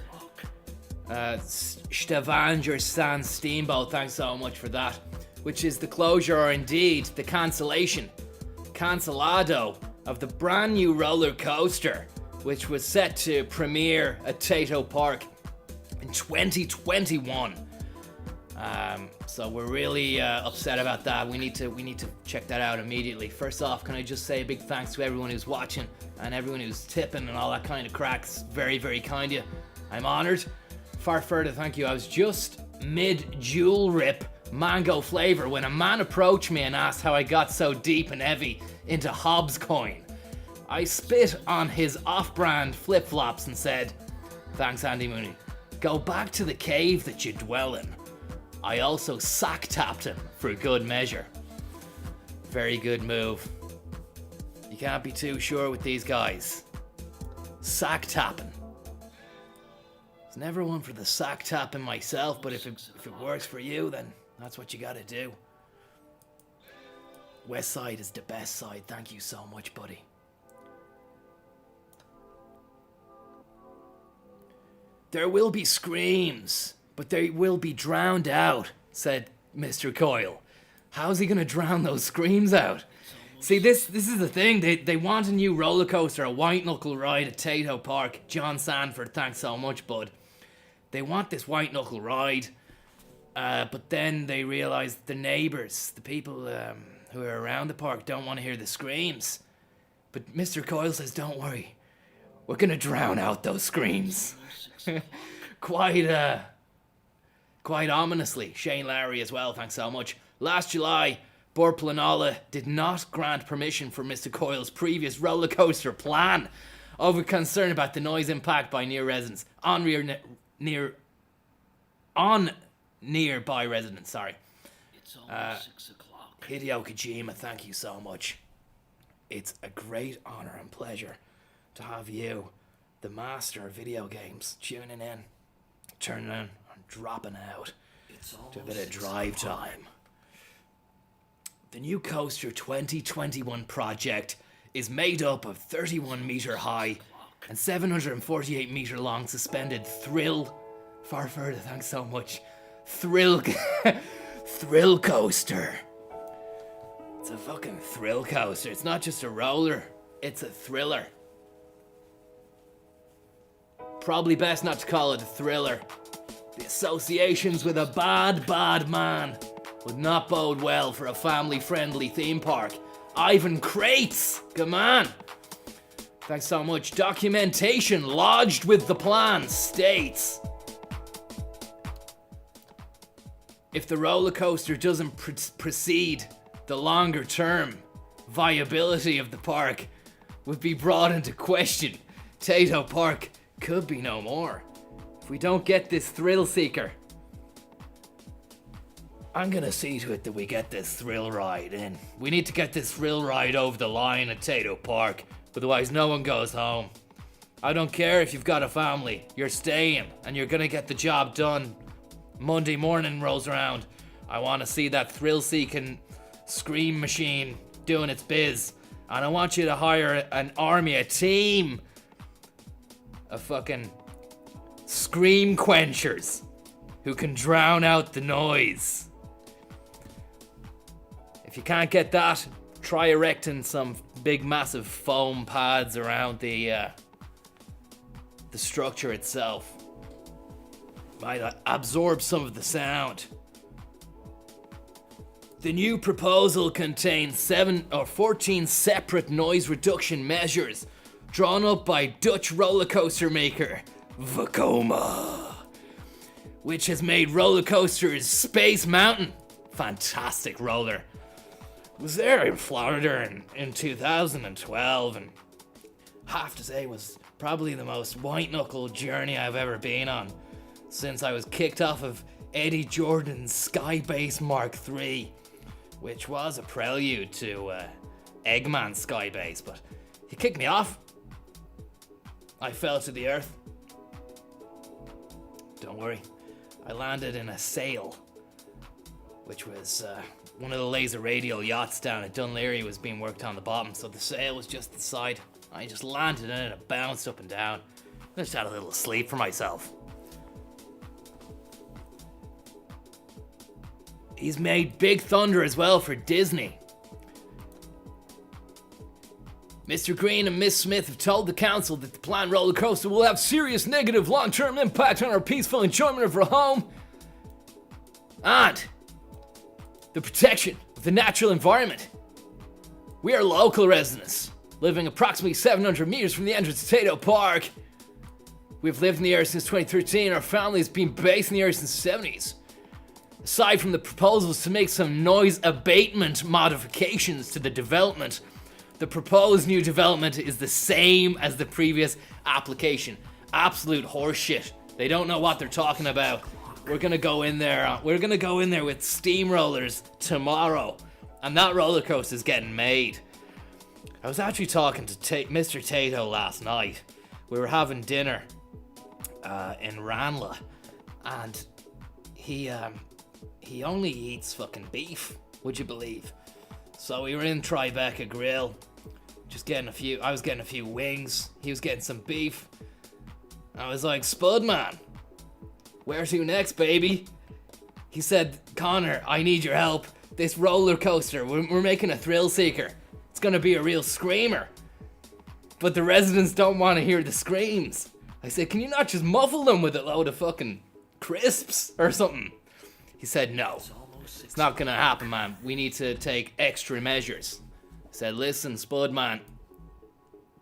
Stavanger Sand Steamboat, thanks so much for that. Which is the closure, or indeed the cancelado of the brand new roller coaster, which was set to premiere at Tato Park in 2021. So we're really upset about that. We need to check that out immediately. First off, can I just say a big thanks to everyone who's watching and everyone who's tipping and all that kind of cracks. Very, very kind of you. I'm honoured. Far further, thank you. I was just mid-jewel rip mango flavour when a man approached me and asked how I got so deep and heavy into Hobbs coin. I spit on his off-brand flip-flops and said, "Thanks, Andy Mooney. Go back to the cave that you dwell in." I also sack-tapped him for good measure. Very good move. You can't be too sure with these guys. Sack-tapping. There's never one for the sack-tapping myself, but if it works for you, then that's what you gotta do. West Side is the best side. Thank you so much, buddy. There will be screams, but they will be drowned out, said Mr. Coyle. How's he gonna drown those screams out? See, this is the thing. They want a new roller coaster, a white knuckle ride at Tato Park. John Sanford, thanks so much, bud. They want this white knuckle ride, but then they realize the neighbors, the people who are around the park, don't want to hear the screams. But Mr. Coyle says, "Don't worry, we're gonna drown out those screams." Quite ominously. Shane Lowry as well, thanks so much. Last July, Bor Planola did not grant permission for Mr. Coyle's previous roller coaster plan over concern about the noise impact by nearby residents. Sorry. It's almost 6 o'clock. Hideo Kojima, thank you so much. It's a great honor and pleasure to have you, the master of video games, tuning in, turning in, and dropping out to a bit of drive time. The new Coaster 2021 project is made up of 31 meter high and 748 meter long suspended far further, thanks so much, thrill coaster. It's a fucking thrill coaster. It's not just a roller, it's a thriller. Probably best not to call it a thriller. The associations with a bad man would not bode well for a family-friendly theme park. Ivan Crates, come on. Thanks so much. Documentation lodged with the plan states, if the roller coaster doesn't proceed, the longer term viability of the park would be brought into question. Tato Park could be no more if we don't get this thrill seeker. I'm gonna see to it that we get this thrill ride in. We need to get this thrill ride over the line at Tato Park, otherwise no one goes home. I don't care if you've got a family, you're staying and you're gonna get the job done. Monday morning rolls around. I wanna see that thrill-seeking scream machine doing its biz. And I want you to hire an army, a team of fucking scream quenchers who can drown out the noise. If you can't get that, try erecting some big massive foam pads around the structure itself. Might absorb some of the sound. The new proposal contains 14 separate noise reduction measures drawn up by Dutch roller coaster maker Vekoma, which has made roller coasters Space Mountain. Fantastic roller. Was there in Florida in 2012, and have to say was probably the most white-knuckle journey I've ever been on since I was kicked off of Eddie Jordan's Skybase Mark III, which was a prelude to Eggman Skybase, but he kicked me off. I fell to the earth. Don't worry, I landed in a sail, which was one of the laser radial yachts down at Dunleary was being worked on the bottom, so the sail was just the side. I just landed in it and it bounced up and down. I just had a little sleep for myself. He's made Big Thunder as well for Disney. Mr. Green and Miss Smith have told the council that the planned roller coaster will have serious negative long-term impact on our peaceful enjoyment of our home and the protection of the natural environment. We are local residents, living approximately 700 meters from the entrance to Tato Park. We've lived in the area since 2013. Our family has been based in the area since the 70s. Aside from the proposals to make some noise abatement modifications to the development, the proposed new development is the same as the previous application. Absolute horseshit. They don't know what they're talking about. We're gonna go in there with steamrollers tomorrow, and that roller coaster is getting made. I was actually talking to Mr. Tato last night. We were having dinner in Ranelagh, and he only eats fucking beef, would you believe? So we were in Tribeca Grill, I was getting a few wings, he was getting some beef. I was like, Spud man, where to next, baby? He said, Conor, I need your help. This roller coaster, we're making a thrill seeker. It's gonna be a real screamer. But the residents don't want to hear the screams. I said, can you not just muffle them with a load of fucking crisps or something? He said, no, it's not gonna happen, man. We need to take extra measures. I said, listen, Spud man,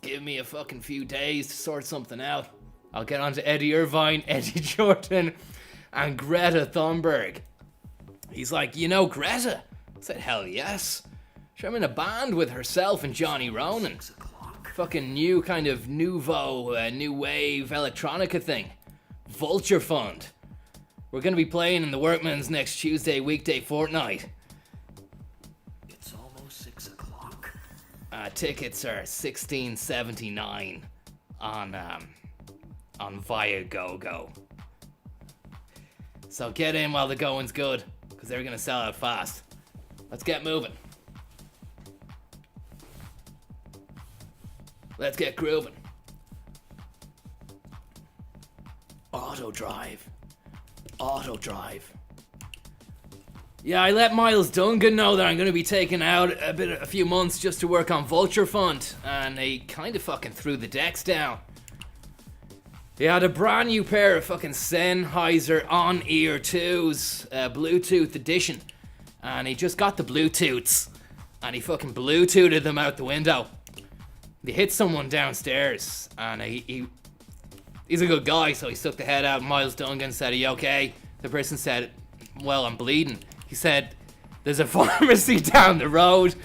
give me a fucking few days to sort something out. I'll get on to Eddie Irvine, Eddie Jordan, and Greta Thunberg. He's like, you know Greta? I said, hell yes. I'm in a band with herself and Johnny Ronan. Fucking new kind of nouveau, new wave electronica thing. Vulture Fund. We're gonna be playing in the Workman's next Tuesday weekday fortnight. It's almost 6 o'clock. Tickets are $16.79 on Viagogo. So get in while the going's good, because they're gonna sell out fast. Let's get moving. Let's get grooving. Auto drive. Auto drive. Yeah, I let Miles Dungan know that I'm going to be taking out a few months just to work on Vulture Fund, and he kind of fucking threw the decks down. He had a brand new pair of fucking Sennheiser on-ear 2s, Bluetooth edition, and he just got the Bluetooths, and he fucking Bluetoothed them out the window. They hit someone downstairs, and he's a good guy, so he stuck the head out. Miles Dungan said, "Are you okay?" The person said, "Well, I'm bleeding." He said, "There's a pharmacy down the road.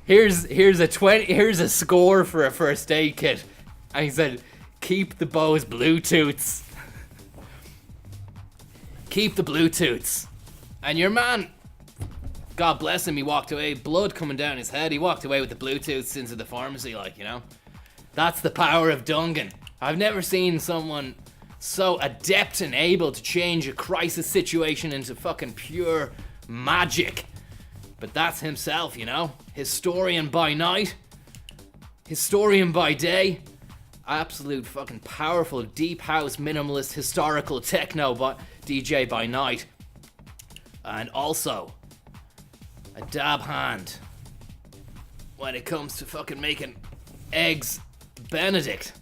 Here's a score for a first aid kit." And he said, "Keep the Bose Bluetooths." Keep the Bluetooths. And your man, God bless him, he walked away, blood coming down his head. He walked away with the Bluetooths into the pharmacy, like, you know. That's the power of Dungan. I've never seen someone so adept and able to change a crisis situation into fucking pure magic. But that's himself, you know? Historian by night, historian by day, absolute fucking powerful deep house minimalist historical techno DJ by night. And also a dab hand when it comes to fucking making eggs Benedict,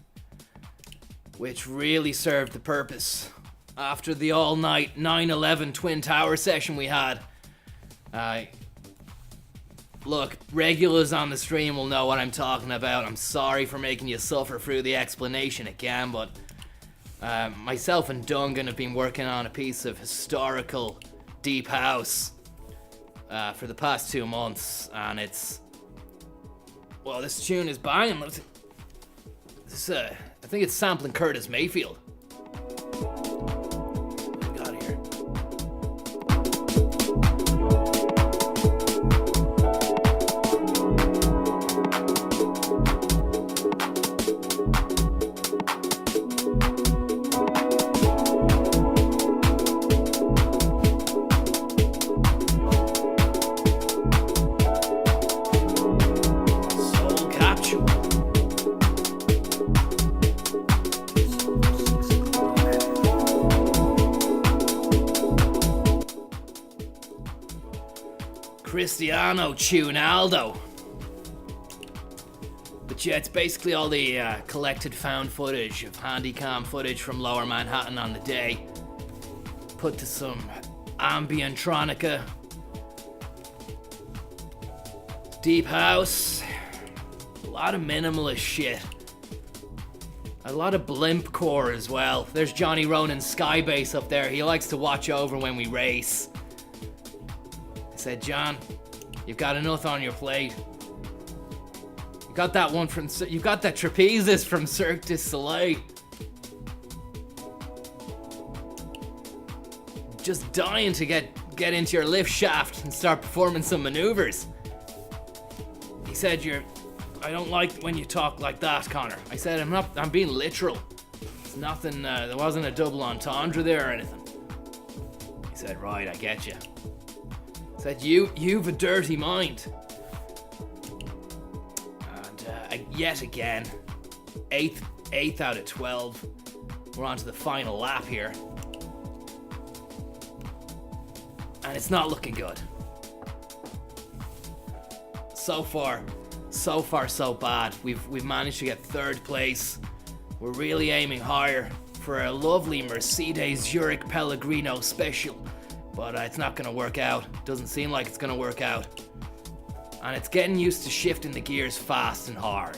which really served the purpose after the all-night 9/11 Twin Tower session we had. Look, regulars on the stream will know what I'm talking about. I'm sorry for making you suffer through the explanation again, but myself and Dungan have been working on a piece of historical deep house for the past 2 months, and it's... Well, this tune is banging. I think it's sampling Curtis Mayfield. What we got here? Soul Capsule. Cristiano Tunaldo. But yeah, it's basically all the collected found footage of handycam footage from Lower Manhattan on the day, put to some ambientronica, deep house, a lot of minimalist shit, a lot of blimp core as well. There's Johnny Ronan's Skybase up there. He likes to watch over when we race. I said, "John, you've got enough on your plate. You got that one from, you got that trapezist from Cirque du Soleil. Just dying to get into your lift shaft and start performing some maneuvers." He said, "I don't like when you talk like that, Conor." I said, I'm being literal. It's nothing, there wasn't a double entendre there or anything." He said, "Right, I get you." Said, you've a dirty mind. And yet again, eighth out of 12. We're on to the final lap here. And it's not looking good. So far, so bad. We've managed to get 3rd place. We're really aiming higher for a lovely Mercedes Zurich Pellegrino special. But it's not going to work out. Doesn't seem like it's going to work out. And it's getting used to shifting the gears fast and hard.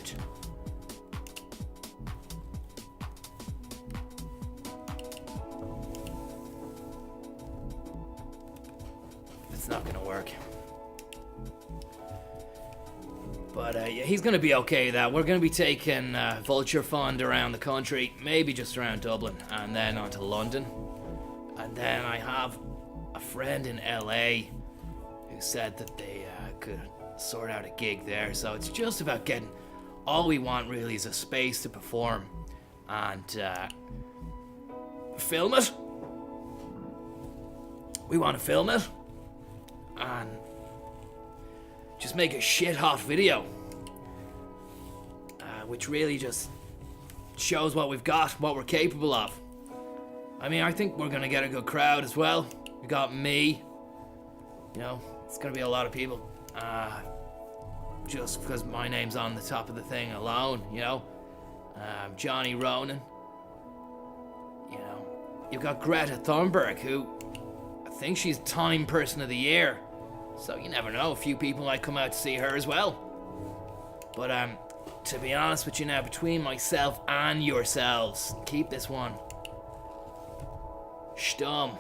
It's not going to work. But yeah, he's going to be okay with that. We're going to be taking Vulture Fund around the country, maybe just around Dublin, and then on to London. And then I have a friend in LA who said that they could sort out a gig there. So it's just about getting, all we want really is a space to perform and film it. We want to film it and just make a shit hot video. which really just shows what we've got, what we're capable of. I mean, I think we're gonna get a good crowd as well. We got me. You know, it's gonna be a lot of people. Just because my name's on the top of the thing alone, you know. Johnny Ronan. You know, you've got Greta Thunberg, who I think she's Time Person of the Year. So you never know, a few people might come out to see her as well. But to be honest with you now, between myself and yourselves, keep this one stum.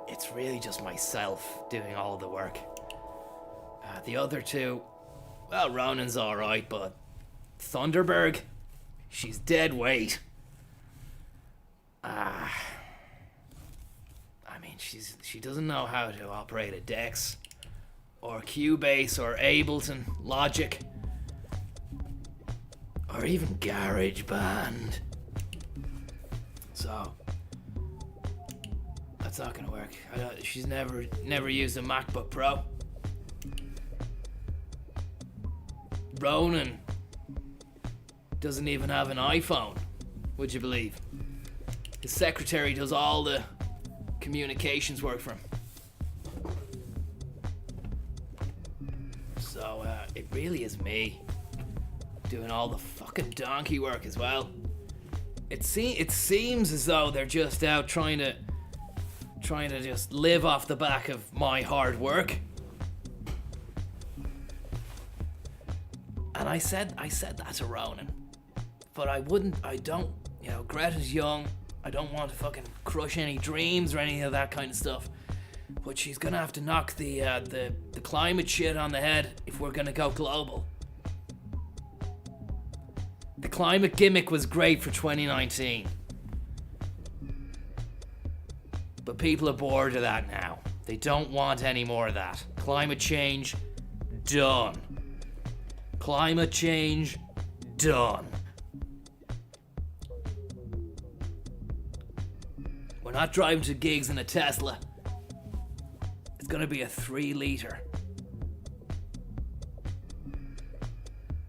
It's really just myself doing all the work. The other two, well, Ronan's alright, but Thunderberg, she's dead weight. I mean, she doesn't know how to operate a Dex, or Cubase, or Ableton, Logic, or even GarageBand. So that's not gonna work. She's never used a MacBook Pro. Ronan doesn't even have an iPhone, would you believe? His secretary does all the communications work for him. So it really is me doing all the fucking donkey work as well. It seems as though they're just out trying to just live off the back of my hard work. And I said that to Ronan. But I don't, you know, Greta's young. I don't want to fucking crush any dreams or any of that kind of stuff. But she's gonna have to knock the climate shit on the head if we're gonna go global. The climate gimmick was great for 2019. But people are bored of that now. They don't want any more of that. Climate change, done. Climate change, done. We're not driving to gigs in a Tesla. It's gonna be a 3-liter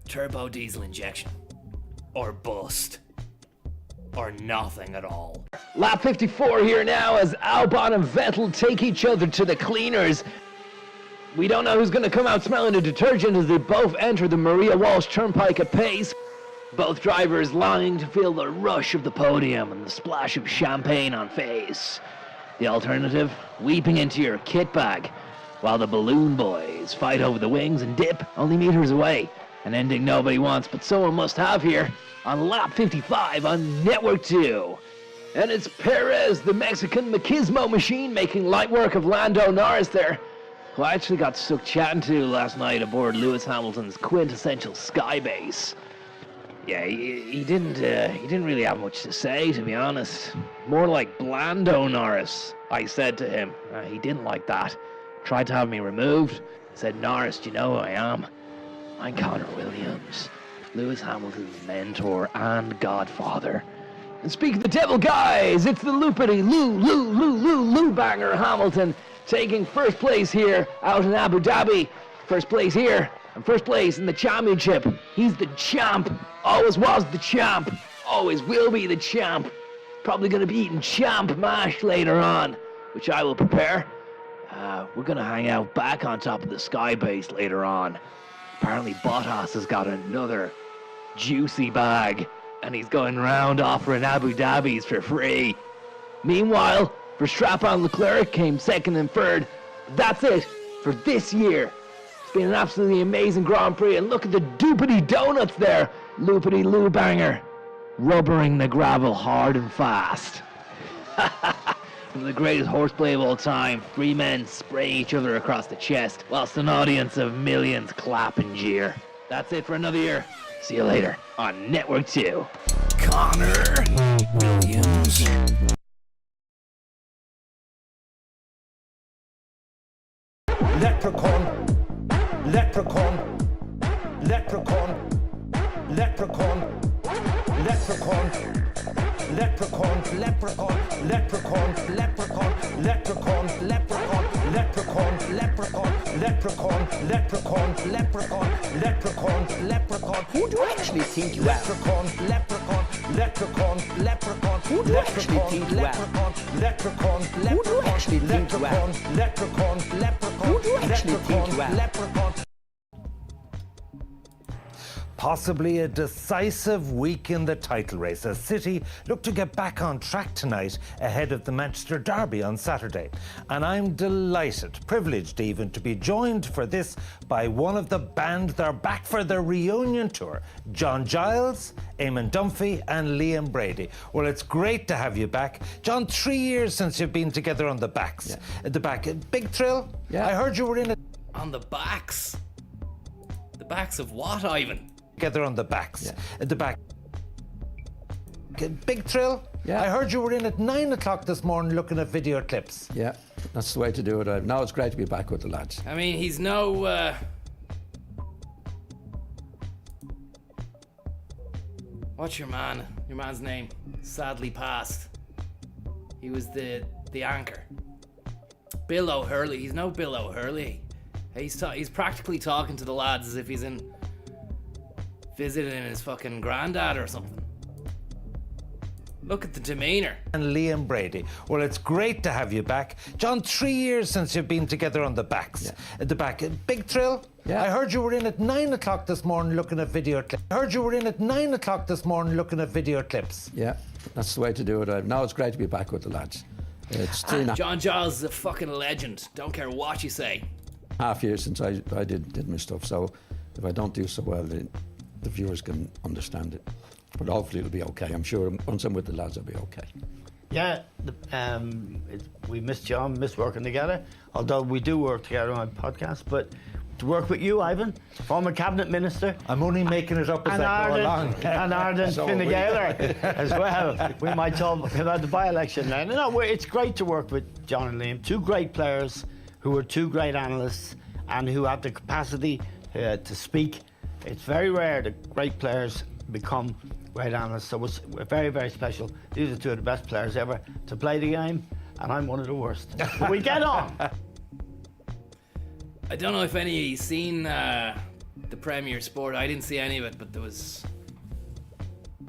turbo diesel injection. Or bust. Or nothing at all. Lap 54 here now as Albon and Vettel take each other to the cleaners. We don't know who's going to come out smelling the detergent as they both enter the Maria Walsh Turnpike at pace. Both drivers longing to feel the rush of the podium and the splash of champagne on face. The alternative, weeping into your kit bag, while the balloon boys fight over the wings and dip only meters away. An ending nobody wants, but someone must have here on lap 55 on Network 2. And it's Perez, the Mexican machismo machine, making light work of Lando Norris there, who I actually got stuck chatting to last night aboard Lewis Hamilton's quintessential Skybase. Yeah, he didn't really have much to say, to be honest. More like Blando Norris, I said to him. He didn't like that. Tried to have me removed. Said, Norris, do you know who I am? I'm Conor Williams, Lewis Hamilton's mentor and godfather. And speak of the devil, guys, it's the Lou banger Hamilton, taking first place here out in Abu Dhabi. First place here, and first place in the championship. He's the champ, always was the champ, always will be the champ. Probably going to be eating champ mash later on, which I will prepare. We're going to hang out back on top of the Skybase later on. Apparently Bottas has got another juicy bag, and he's going around offering Abu Dhabis for free. Meanwhile, Verstappen and Leclerc came second and third. That's it for this year. It's been an absolutely amazing Grand Prix, and look at the doopity donuts there. Loopity Loo banger, rubbering the gravel hard and fast. From the greatest horseplay of all time, 3 men spray each other across the chest, whilst an audience of millions clap and jeer. That's it for another year. See you later on Network 2. Conor Williams. Leprechaun, leprechaun, leprechaun, leprechaun, leprechaun, leprechaun, leprechaun, leprechaun, leprechaun, leprechaun, leprechaun, leprechaun, leprechaun, leprechaun, leprechaun, leprechaun, leprechaun, leprechaun. Who do you actually think you are? Leprechaun, leprechaun, leprechaun, leprechaun. Who do you actually think you are? Leprechaun, leprechaun, Who do you actually think you are? leprechaun, leprechaun, leprechaun. Who do you actually think you are? Leprechaun. Possibly a decisive week in the title race as City look to get back on track tonight ahead of the Manchester Derby on Saturday. And I'm delighted, privileged even, to be joined for this by one of the band that are back for their reunion tour, John Giles, Eamon Dunphy and Liam Brady. Well, it's great to have you back. John, 3 years since you've been together on the backs. Yeah. The back. Big thrill? Yeah. I heard you were in it On the backs? The backs of what, Ivan? together on the backs. Yeah. The back. Big thrill? Yeah. I heard you were in at 9 o'clock this morning looking at video clips. Yeah, that's the way to do it. Now it's great to be back with the lads. I mean, he's no, what's your man? Your man's name? Sadly passed. He was the anchor. Bill O'Hurley. He's no Bill O'Hurley. He's practically talking to the lads as if he's visiting his fucking granddad or something. Look at the demeanour. And Liam Brady. Well, it's great to have you back. John, 3 years since you've been together on the backs. Yeah. The back. Big thrill? Yeah. I heard you were in at 9 o'clock this morning looking at video clips. I heard you were in at 9 o'clock this morning looking at video clips. Yeah, that's the way to do it. Now it's great to be back with the lads. It's 3.5 John Giles is a fucking legend. Don't care what you say. years since I did my stuff, so if I don't do so well, the viewers can understand it. But hopefully it'll be okay. I'm sure once I'm with the lads, I'll be okay. Yeah, we miss John, miss working together. Although we do work together on my podcast, but to work with you, Ivan, former cabinet minister, I'm only making it up as I go along. and Ireland So Fine are we. Gael as well. We might talk about the by-election then. No, it's great to work with John and Liam, two great players who are two great analysts and who have the capacity to speak. It's very rare that great players become great analysts, so it's very, very special. These are two of the best players ever to play the game, and I'm one of the worst. But we get on. I don't know if any of you seen the Premier Sport. I didn't see any of it, but there was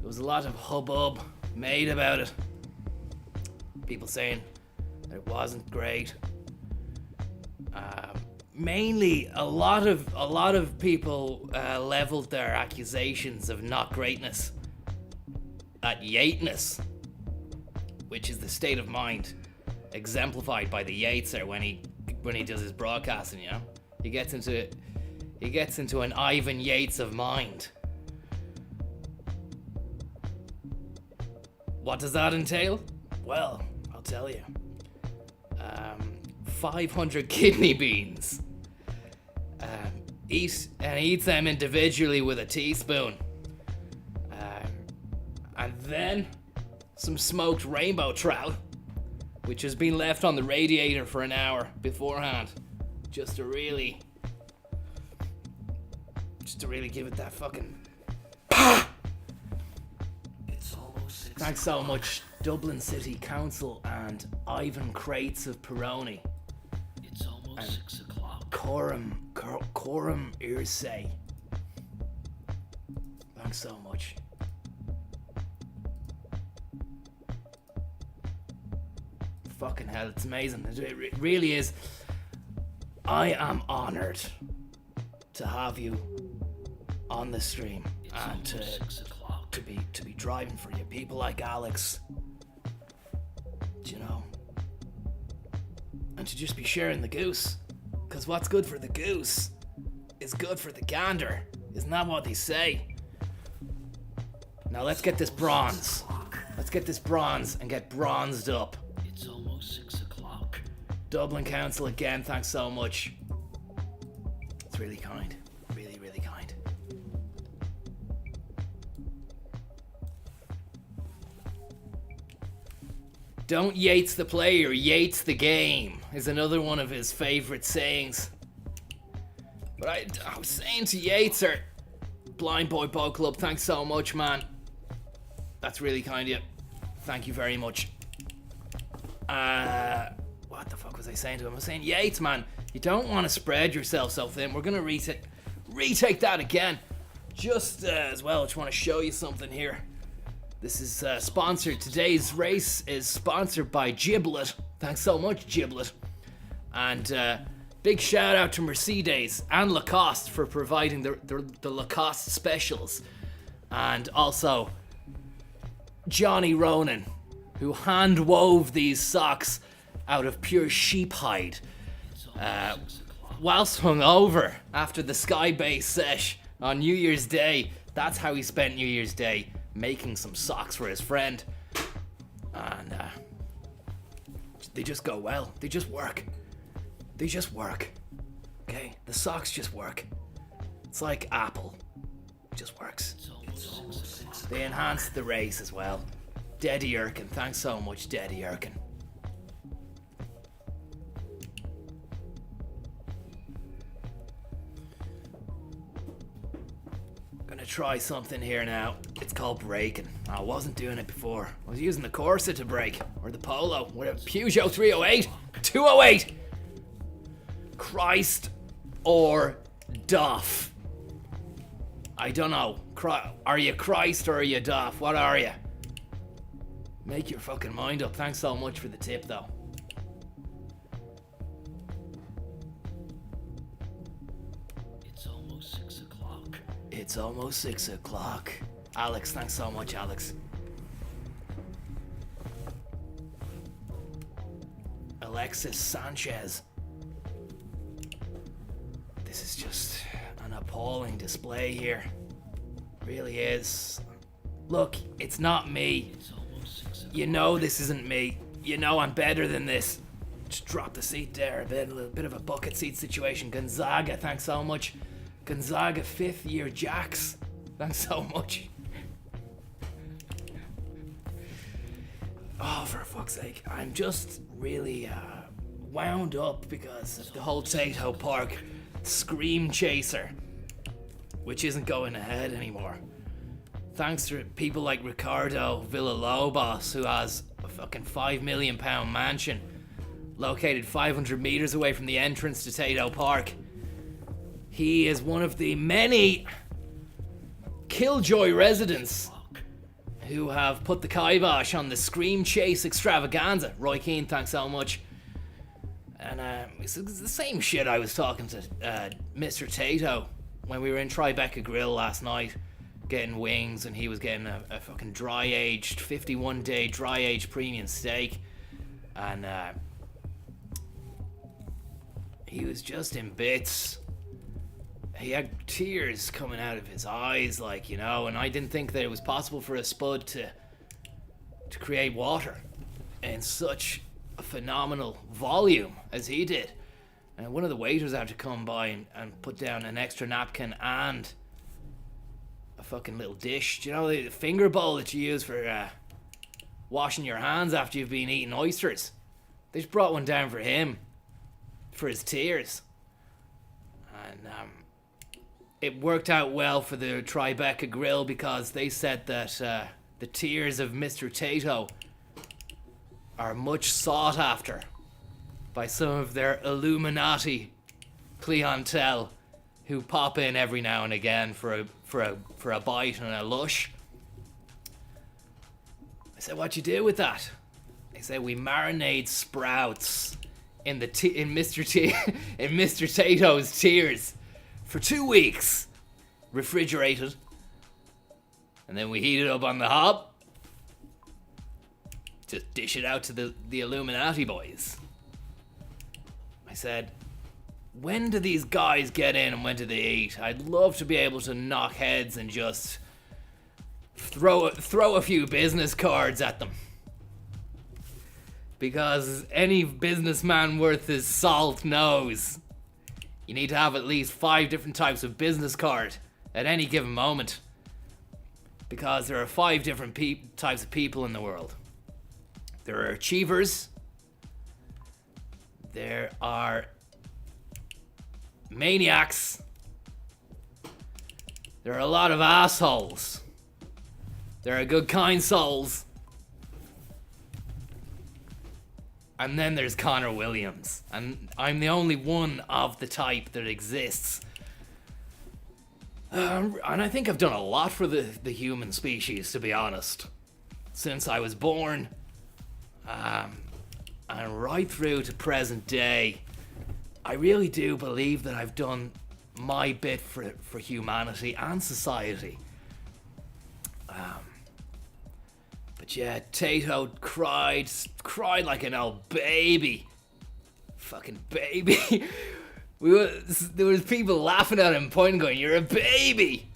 a lot of hubbub made about it. People saying that it wasn't great. Mainly, a lot of people leveled their accusations of not greatness at Yateness, which is the state of mind exemplified by the Yateser when he does his broadcasting. You know, he gets into an Ivan Yates of mind. What does that entail? Well, I'll tell you. 500 kidney beans. Eats them individually with a teaspoon. And then some smoked rainbow trout, which has been left on the radiator for an hour beforehand, just to really give it that fucking. It's almost 6 Thanks so much, Dublin City Council and Ivan Crates of Peroni. It's almost 6 o'clock. Coram Irsay. Thanks so much. Fucking hell, it's amazing. It really is. I am honoured to have you on the stream and It's almost 6 o'clock. to be driving for you. People like Alex, you know, and to just be sharing the goose. Because what's good for the goose is good for the gander. Isn't that what they say? Now let's get this bronze. Let's get this bronze and get bronzed up. It's almost 6 o'clock. Dublin Council again, thanks so much. It's really kind. Really, really kind. Don't Yates the player, Yates the game is another one of his favourite sayings. But I was saying to Yates, or Blind Boy Boat Club, thanks so much, man. That's really kind of you. Thank you very much. What the fuck was I saying to him? I was saying, Yates, man, you don't want to spread yourself so thin. We're gonna retake that again. Just as well, just want to show you something here. This is sponsored. Today's race is sponsored by Giblet. Thanks so much, Giblet. And big shout out to Mercedes and Lacoste for providing the Lacoste specials. And also Johnny Ronan, who hand wove these socks out of pure sheep hide. Whilst hungover after the Skybase sesh on New Year's Day. That's how he spent New Year's Day, making some socks for his friend. And they just go well. They just work. They just work. Okay? The socks just work. It's like Apple. It just works. They enhance the race as well. Deddy Erkin. Thanks so much, Deddy Erkin. Gonna try something here now. It's called braking. I wasn't doing it before. I was using the Corsa to brake. Or the Polo. Whatever. Peugeot 308. 208. Christ or Duff. I don't know. Are you Christ or are you Duff? What are you? Make your fucking mind up. Thanks so much for the tip, though. It's almost 6 o'clock. It's almost 6 o'clock. Alex, thanks so much, Alex. Alexis Sanchez. This is just an appalling display here. Really is. Look, it's not me. It's almost 6 o'clock. You know this isn't me. You know I'm better than this. Just drop the seat there. A little bit of a bucket seat situation. Gonzaga, thanks so much. Gonzaga 5th year Jacks. Thanks so much. Oh, for fuck's sake. I'm just really wound up because of the whole Tato Park Scream Chaser, which isn't going ahead anymore. Thanks to people like Ricardo Villalobos, who has a fucking £5 million mansion located 500 meters away from the entrance to Tato Park. He is one of the many Killjoy residents who have put the kibosh on the Scream Chase extravaganza. Roy Keane, thanks so much. And it's the same shit I was talking to Mr. Tato when we were in Tribeca Grill last night getting wings, and he was getting a fucking dry-aged, 51-day dry-aged premium steak. And he was just in bits. He had tears coming out of his eyes, like, you know, and I didn't think that it was possible for a spud to create water in such a phenomenal volume as he did. And one of the waiters had to come by and put down an extra napkin and a fucking little dish. Do you know the finger bowl that you use for washing your hands after you've been eating oysters? They just brought one down for him, for his tears. And it worked out well for the Tribeca Grill because they said that the tears of Mr. Tato are much sought after by some of their Illuminati clientele who pop in every now and again for a bite and a lush. I said, "What you do with that?" They say, "We marinate sprouts in Mr. Tato's tears for 2 weeks, refrigerated, and then we heat it up on the hob. Just dish it out to the Illuminati boys." I said, when do these guys get in and when do they eat? I'd love to be able to knock heads and just throw a few business cards at them. Because any businessman worth his salt knows you need to have at least 5 different types of business card at any given moment. Because there are 5 different types of people in the world. There are achievers. There are maniacs. There are a lot of assholes. There are good kind souls. And then there's Conor Williams. And I'm the only one of the type that exists. And I think I've done a lot for the human species, to be honest. Since I was born. And right through to present day. I really do believe that I've done my bit for humanity and society. But yeah, Tato cried like an old baby. Fucking baby. There was people laughing at him, pointing, going, "You're a baby."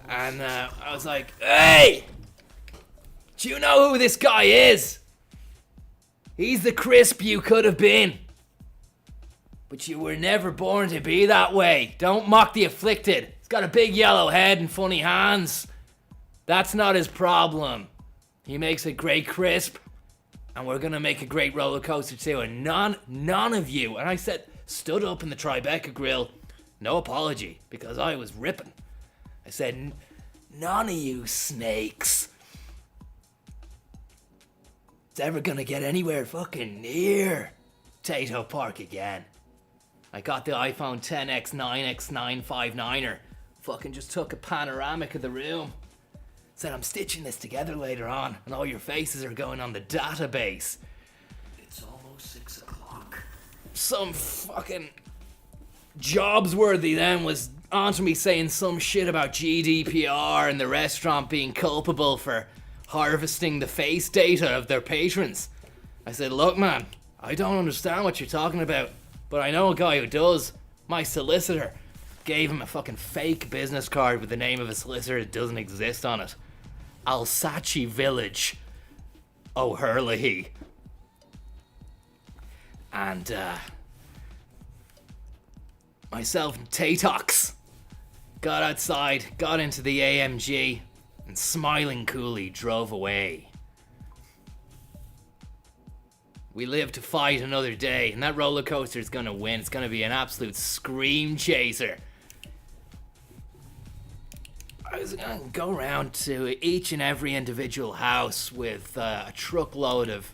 And I was like, "Hey! Do you know who this guy is? He's the crisp you could have been. But you were never born to be that way. Don't mock the afflicted. He's got a big yellow head and funny hands. That's not his problem. He makes a great crisp, and we're gonna make a great roller coaster too. And none of you," and I stood up in the Tribeca grill, no apology, because I was ripping. I said, "None of you snakes is ever gonna get anywhere fucking near Tato Park again." I got the iPhone XS, 9X, 959er. Fucking just took a panoramic of the room. Said, "I'm stitching this together later on, and all your faces are going on the database." It's almost 6 o'clock. Some fucking Jobsworthy then was onto me saying some shit about GDPR and the restaurant being culpable for harvesting the face data of their patrons. I said, "Look, man, I don't understand what you're talking about, but I know a guy who does. My solicitor." Gave him a fucking fake business card with the name of a solicitor that doesn't exist on it. Alsace Village, O'Herlihy. And myself and Tatox got outside, got into the AMG, and smiling coolly drove away. We live to fight another day, and that roller coaster is gonna win. It's gonna be an absolute scream chaser. I was gonna go around to each and every individual house with a truckload of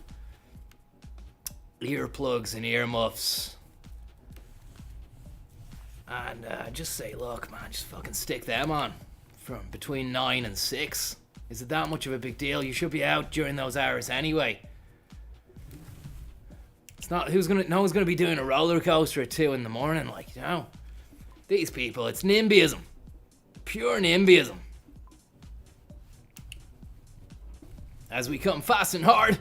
earplugs and earmuffs. And just say, "Look, man, just fucking stick them on from between 9 and 6. Is it that much of a big deal? You should be out during those hours anyway. It's not, no one's gonna be doing a roller coaster at 2 in the morning, like, you know. These people, it's NIMBYism. Pure NIMBYism. As we come fast and hard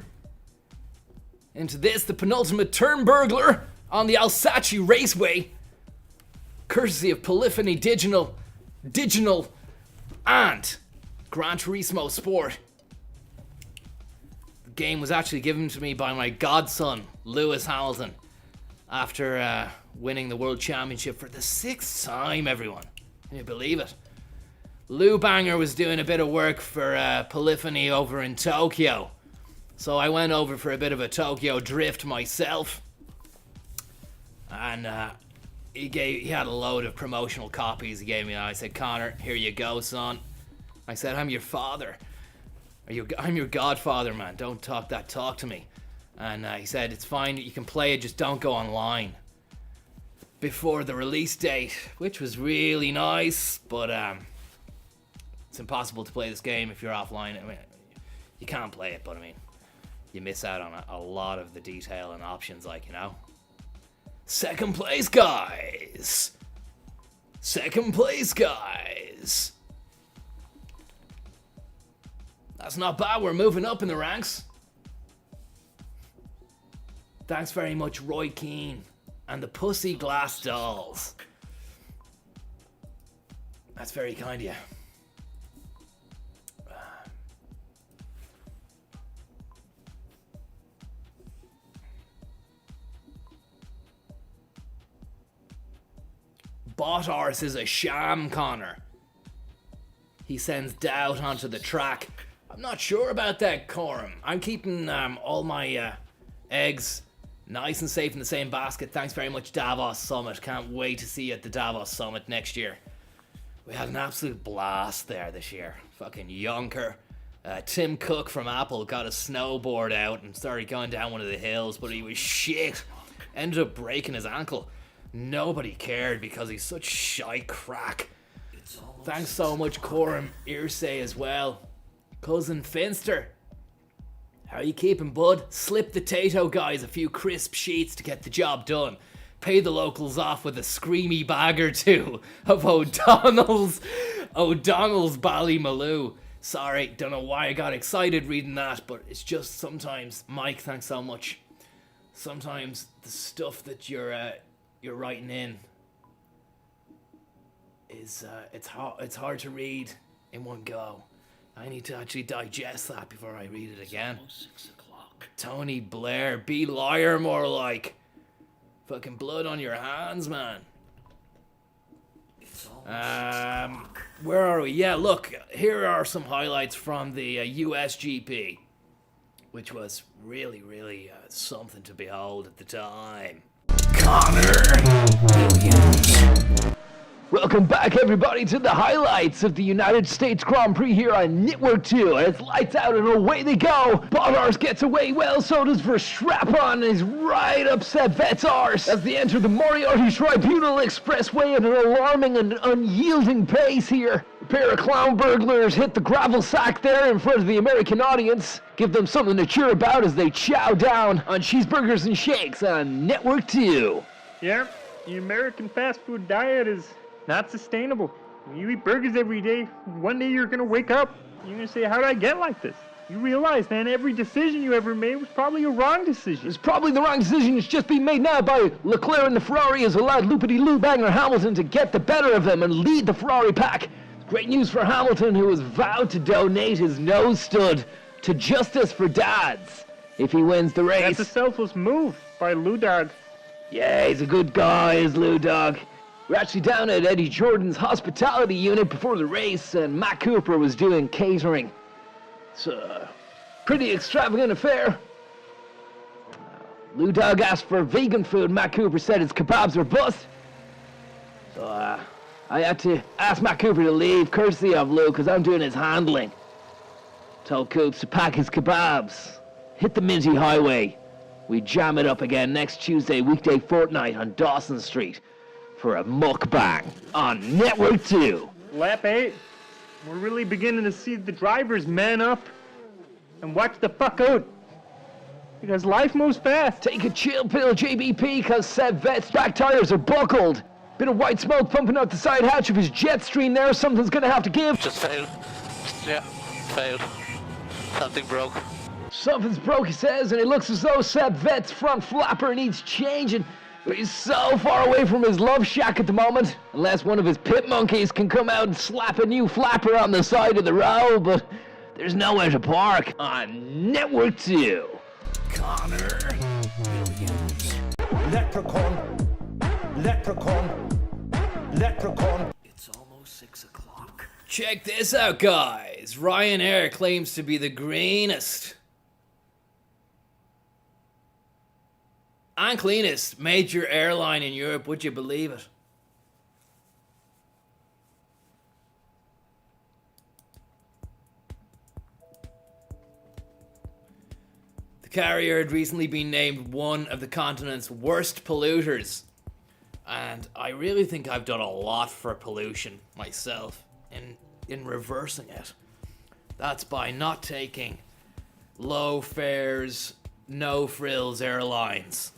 into this, the penultimate turn burglar on the Alsace Raceway, courtesy of Polyphony Digital, and Gran Turismo Sport. The game was actually given to me by my godson, Lewis Hamilton, after winning the World Championship for the 6th time, everyone. Can you believe it? Lou Banger was doing a bit of work for Polyphony over in Tokyo. So I went over for a bit of a Tokyo drift myself. And he had a load of promotional copies he gave me. I said, "Conor, here you go, son." I said, "I'm your father. I'm your godfather, man. Don't talk that talk to me." And he said, "It's fine, you can play it, just don't go online." Before the release date, which was really nice, but it's impossible to play this game if you're offline. I mean, you can't play it, but I mean, you miss out on a lot of the detail and options, like, you know. Second place, guys. Second place, guys. That's not bad. We're moving up in the ranks. Thanks very much, Roy Keane and the Pussy Glass Dolls. That's very kind of you. Bot arse is a sham, Conor. He sends doubt onto the track. I'm not sure about that, Corum. I'm keeping all my eggs nice and safe in the same basket. Thanks very much, Davos Summit. Can't wait to see you at the Davos Summit next year. We had an absolute blast there this year. Fucking Yonker, Tim Cook from Apple got a snowboard out and started going down one of the hills, but he was shit. Ended up breaking his ankle. Nobody cared because he's such shy crack. Thanks so much, Coram Irsay, as well. Cousin Finster. How you keeping, bud? Slip the Tato guys a few crisp sheets to get the job done. Pay the locals off with a screamy bag or two of O'Donnell's Ballymaloo. Sorry, don't know why I got excited reading that, but it's just sometimes, Mike, thanks so much. Sometimes the stuff that you're writing in is it's hard to read in one go. I need to actually digest that before I read it again. 6 o'clock. Tony Blair, be liar more like. Fucking blood on your hands, man. It's almost 6 o'clock. Where are we? Yeah, look, here are some highlights from the USGP, which was really, really something to behold at the time. Conor Williams. Welcome back, everybody, to the highlights of the United States Grand Prix here on Network 2. And it's lights out and away they go. Botars gets away well, so does Verstappen, and is right upset Vet's arse as they enter the Moriarty Tribunal Expressway at an alarming and unyielding pace here. A pair of clown burglars hit the gravel sack there in front of the American audience. Give them something to cheer about as they chow down on cheeseburgers and shakes on Network 2. Yeah, the American fast food diet is not sustainable. When you eat burgers every day, one day you're gonna wake up, you're gonna say, how did I get like this? You realize then every decision you ever made was probably a wrong decision. It's probably the wrong decision. It's just being made now by Leclerc, and the Ferrari has allowed Loopity-Loo Banger Hamilton to get the better of them and lead the Ferrari pack. Great news for Hamilton, who has vowed to donate his nose stud to Justice for Dads if he wins the race. That's a selfless move by Lou Dog. Yeah, he's a good guy, is Lou Dog. We're actually down at Eddie Jordan's hospitality unit before the race, and Matt Cooper was doing catering. It's a pretty extravagant affair. Lou Dog asked for vegan food. Matt Cooper said his kebabs were bust. So I had to ask Matt Cooper to leave, courtesy of Lou, because I'm doing his handling. Told Coops to pack his kebabs. Hit the Minty Highway. We jam it up again next Tuesday, weekday fortnight on Dawson Street for a mukbang on Network 2. Lap 8. We're really beginning to see the drivers man up and watch the fuck out. Because life moves fast. Take a chill pill, JBP, because Seb Vet's back tires are buckled. Bit of white smoke pumping out the side hatch of his jet stream there. Something's gonna have to give. Just failed. Yeah, failed. Something broke. Something's broke, he says, and it looks as though Seb Vet's front flapper needs changing. But he's so far away from his love shack at the moment. Unless one of his pit monkeys can come out and slap a new flapper on the side of the road, but there's nowhere to park on Network 2. Conor Williams. Leprechaun, leprechaun, leprechaun. It's almost 6 o'clock. Check this out, guys. Ryanair claims to be the greenest and cleanest major airline in Europe. Would you believe it? The carrier had recently been named one of the continent's worst polluters. And I really think I've done a lot for pollution myself in reversing it. That's by not taking low fares, no frills airlines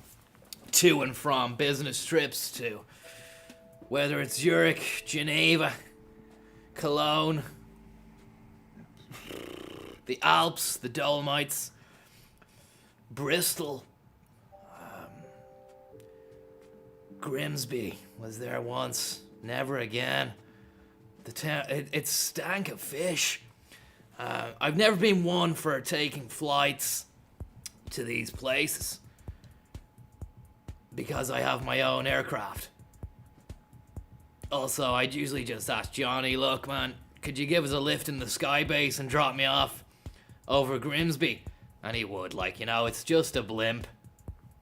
to and from business trips to whether it's Zurich, Geneva, Cologne, the Alps, the Dolomites, Bristol, Grimsby was there once, never again. The town, it stank of fish. I've never been one for taking flights to these places because I have my own aircraft. Also, I'd usually just ask Johnny, look man, could you give us a lift in the Skybase and drop me off over Grimsby? And he would, like, you know, it's just a blimp.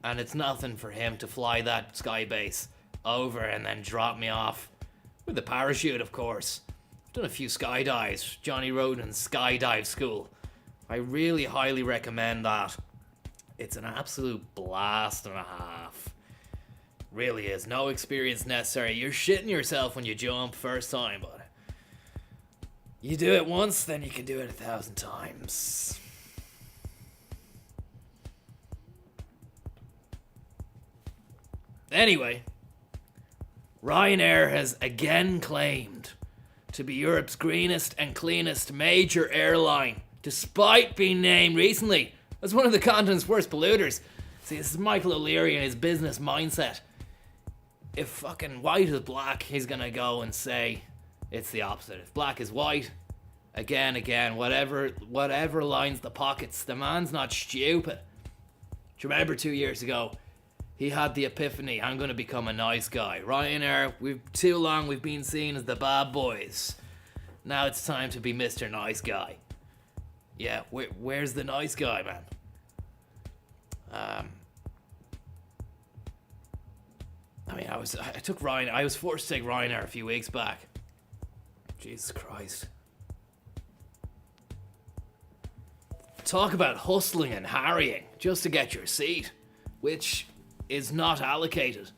And it's nothing for him to fly that Skybase over and then drop me off with a parachute, of course. done a few skydives. Johnny Roden's Skydive School. I really highly recommend that. It's an absolute blast and a half. Really is. No experience necessary. You're shitting yourself when you jump first time, but you do it once, then you can do it 1,000 times. Anyway, Ryanair has again claimed to be Europe's greenest and cleanest major airline, despite being named recently as one of the continent's worst polluters. See, this is Michael O'Leary and his business mindset. If fucking white is black, he's gonna go and say it's the opposite. If black is white, again, whatever lines the pockets, the man's not stupid. Do you remember 2 years ago, he had the epiphany, I'm gonna become a nice guy. Ryanair, we've been seen as the bad boys. Now it's time to be Mr. Nice Guy. Yeah, where's the nice guy, man? I was forced to take Ryanair a few weeks back. Jesus Christ. Talk about hustling and harrying just to get your seat, which is not allocated.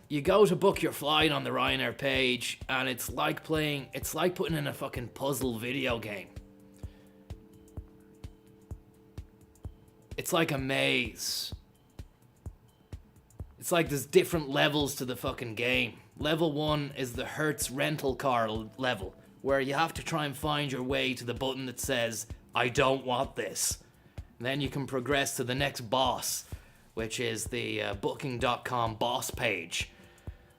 You go to book your flight on the Ryanair page, and it's like putting in a fucking puzzle video game. It's like a maze. It's like there's different levels to the fucking game. Level 1 is the Hertz rental car level, where you have to try and find your way to the button that says, I don't want this. And then you can progress to the next boss, which is the booking.com boss page.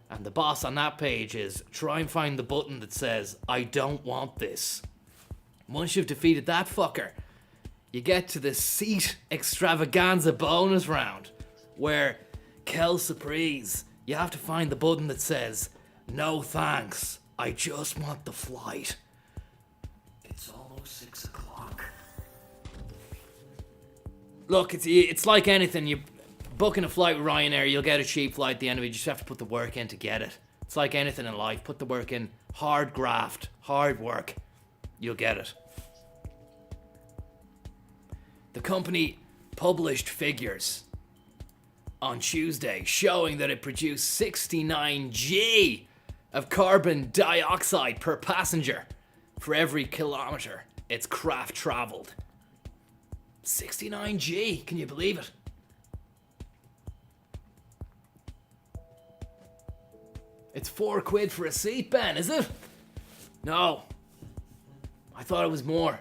And the boss on that page is, try and find the button that says, I don't want this. Once you've defeated that fucker, you get to the seat extravaganza bonus round, where Quelle surprise, you have to find the button that says, no thanks, I just want the flight. It's almost 6 o'clock. Look, it's like anything. You booking a flight with Ryanair, you'll get a cheap flight at the end of it. You just have to put the work in to get it. It's like anything in life. Put the work in. Hard graft. Hard work. You'll get it. The company published figures on Tuesday showing that it produced 69 g of carbon dioxide per passenger for every kilometer its craft traveled. 69 g, can you believe it? It's £4 for a seat, Ben, is it? No. I thought it was more.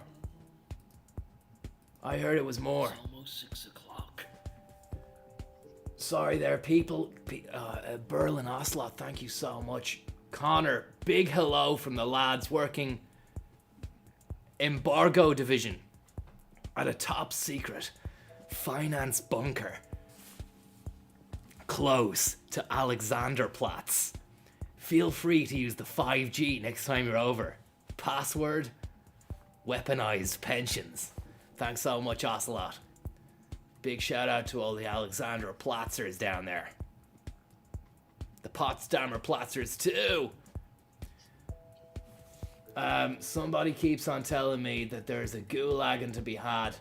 I heard it was more. It's almost 6 o'clock. Sorry there, people. Berlin Ocelot, thank you so much. Conor, big hello from the lads working embargo division at a top secret finance bunker close to Alexanderplatz. Feel free to use the 5G next time you're over. Password, weaponized pensions. Thanks so much, Ocelot. Big shout out to all the Alexanderplatzers down there. The Potsdamer Platzers too. Somebody keeps on telling me that there's a gulagging to be had.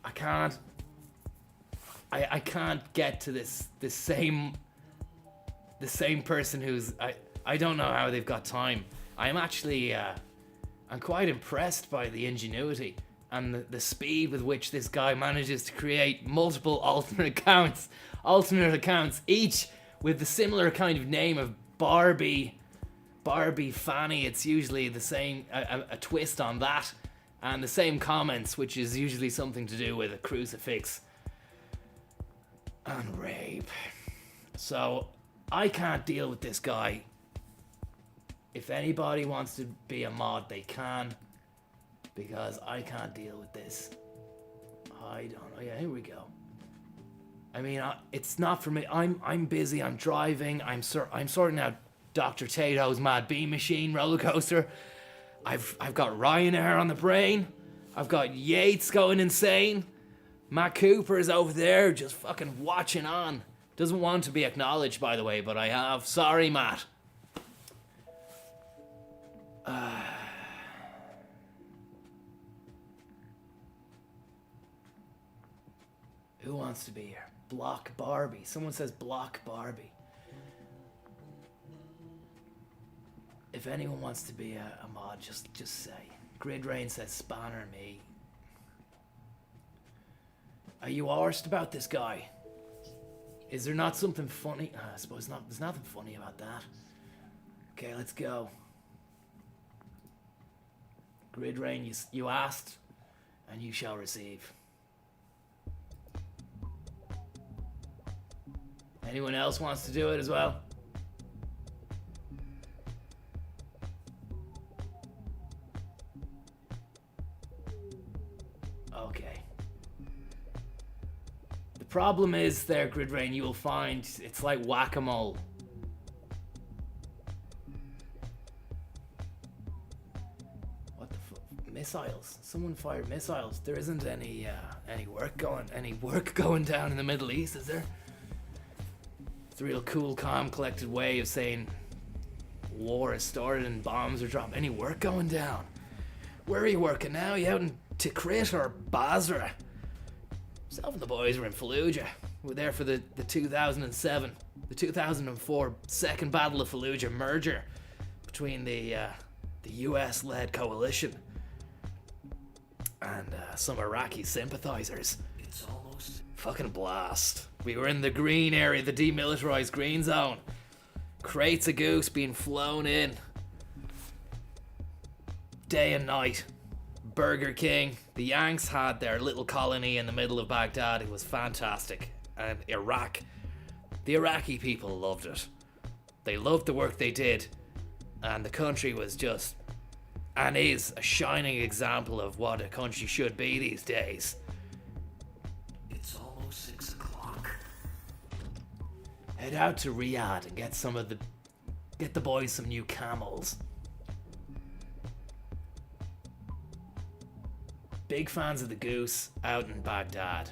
I can't get to the same person who's I don't know how they've got time. I'm actually I'm quite impressed by the ingenuity and the speed with which this guy manages to create multiple alternate accounts, each with the similar kind of name of Barbie Fanny. It's usually the same, a twist on that, and the same comments, which is usually something to do with a crucifix and rape. So I can't deal with this guy. If anybody wants to be a mod, they can, because I can't deal with this. I don't know. Yeah, here we go. I mean, it's not for me. I'm busy. I'm driving. I'm sorting out Dr. Tato's Mad Bee Machine roller coaster. I've got Ryanair on the brain. I've got Yates going insane. Matt Cooper is over there just fucking watching on. Doesn't want to be acknowledged, by the way, but I have. Sorry, Matt. Who wants to be here? Block Barbie. Someone says block Barbie. If anyone wants to be a mod, just say. Grid Rain says Spanner me. Are you arsed about this guy? Is there not something funny? I suppose not. There's nothing funny about that. Okay, let's go. Grid Rain, you asked, and you shall receive. Anyone else wants to do it as well? Okay. The problem is there, Grid Rain, you will find it's like whack-a-mole. What the fuck? Missiles. Someone fired missiles. There isn't any work going down in the Middle East, is there? It's a real cool, calm, collected way of saying war has started and bombs are dropping. Any work going down? Where are you working now? You out in Tikrit or Basra? Myself and the boys were in Fallujah. We were there for the 2007, the 2004 Second Battle of Fallujah merger between the US-led coalition and some Iraqi sympathizers. It's almost Fucking blast. We were in the green area, the demilitarized green zone. Crates of goose being flown in. Day and night. Burger King. The Yanks had their little colony in the middle of Baghdad. It was fantastic. And Iraq. The Iraqi people loved it. They loved the work they did. And the country was just, and is, a shining example of what a country should be these days. it's almost 6 o'clock. Head out to Riyadh and get the boys some new camels. Big fans of the goose out in Baghdad.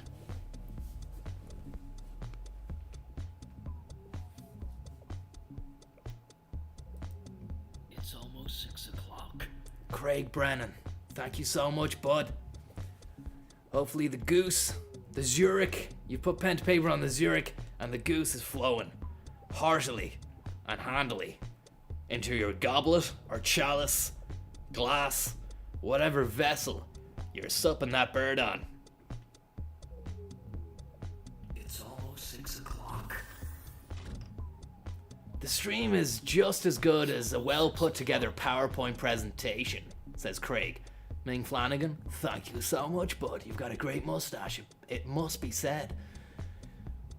It's almost 6 o'clock. Craig Brennan, thank you so much, bud. Hopefully the goose, the Zurich, you put pen to paper on the Zurich and the goose is flowing heartily and handily into your goblet or chalice, glass, whatever vessel you're supping that bird on. It's almost 6 o'clock. The stream is just as good as a well put together PowerPoint presentation, says Craig. Ming Flanagan, thank you so much, bud. You've got a great mustache. It must be said.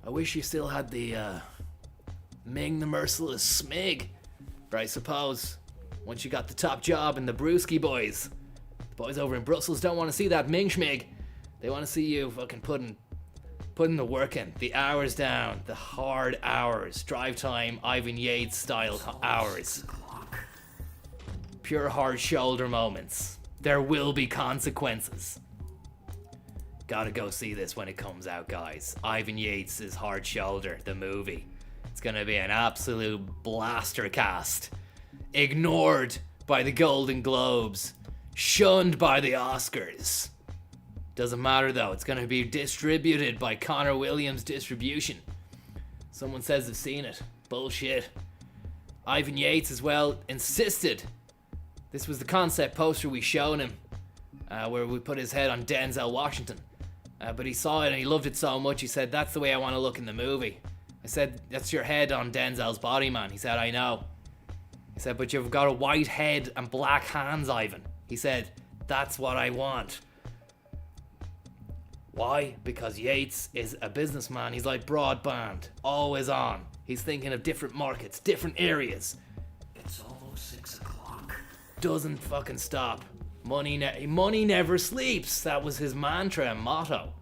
I wish you still had the Ming the Merciless Smig. But I suppose once you got the top job in the Brewski boys, the boys over in Brussels don't want to see that Ming Schmig. They want to see you fucking putting the work in, the hours down, the hard hours, drive time, Ivan Yates style hours. Pure hard shoulder moments. There will be consequences. Gotta go see this when it comes out, guys. Ivan Yates' Hard Shoulder, the movie. It's gonna be an absolute blaster cast. Ignored by the Golden Globes. Shunned by the Oscars. Doesn't matter though, it's gonna be distributed by Conor Williams Distribution. Someone says they've seen it. Bullshit. Ivan Yates as well insisted. This was the concept poster we showed him, where we put his head on Denzel Washington. But he saw it and he loved it so much, he said, that's the way I want to look in the movie. I said, that's your head on Denzel's body, man. He said, I know. He said, but you've got a white head and black hands, Ivan. He said, that's what I want. Why? Because Yates is a businessman. He's like broadband, always on. He's thinking of different markets, different areas. It's almost 6 o'clock. Doesn't fucking stop. Money never sleeps. That was his mantra and motto.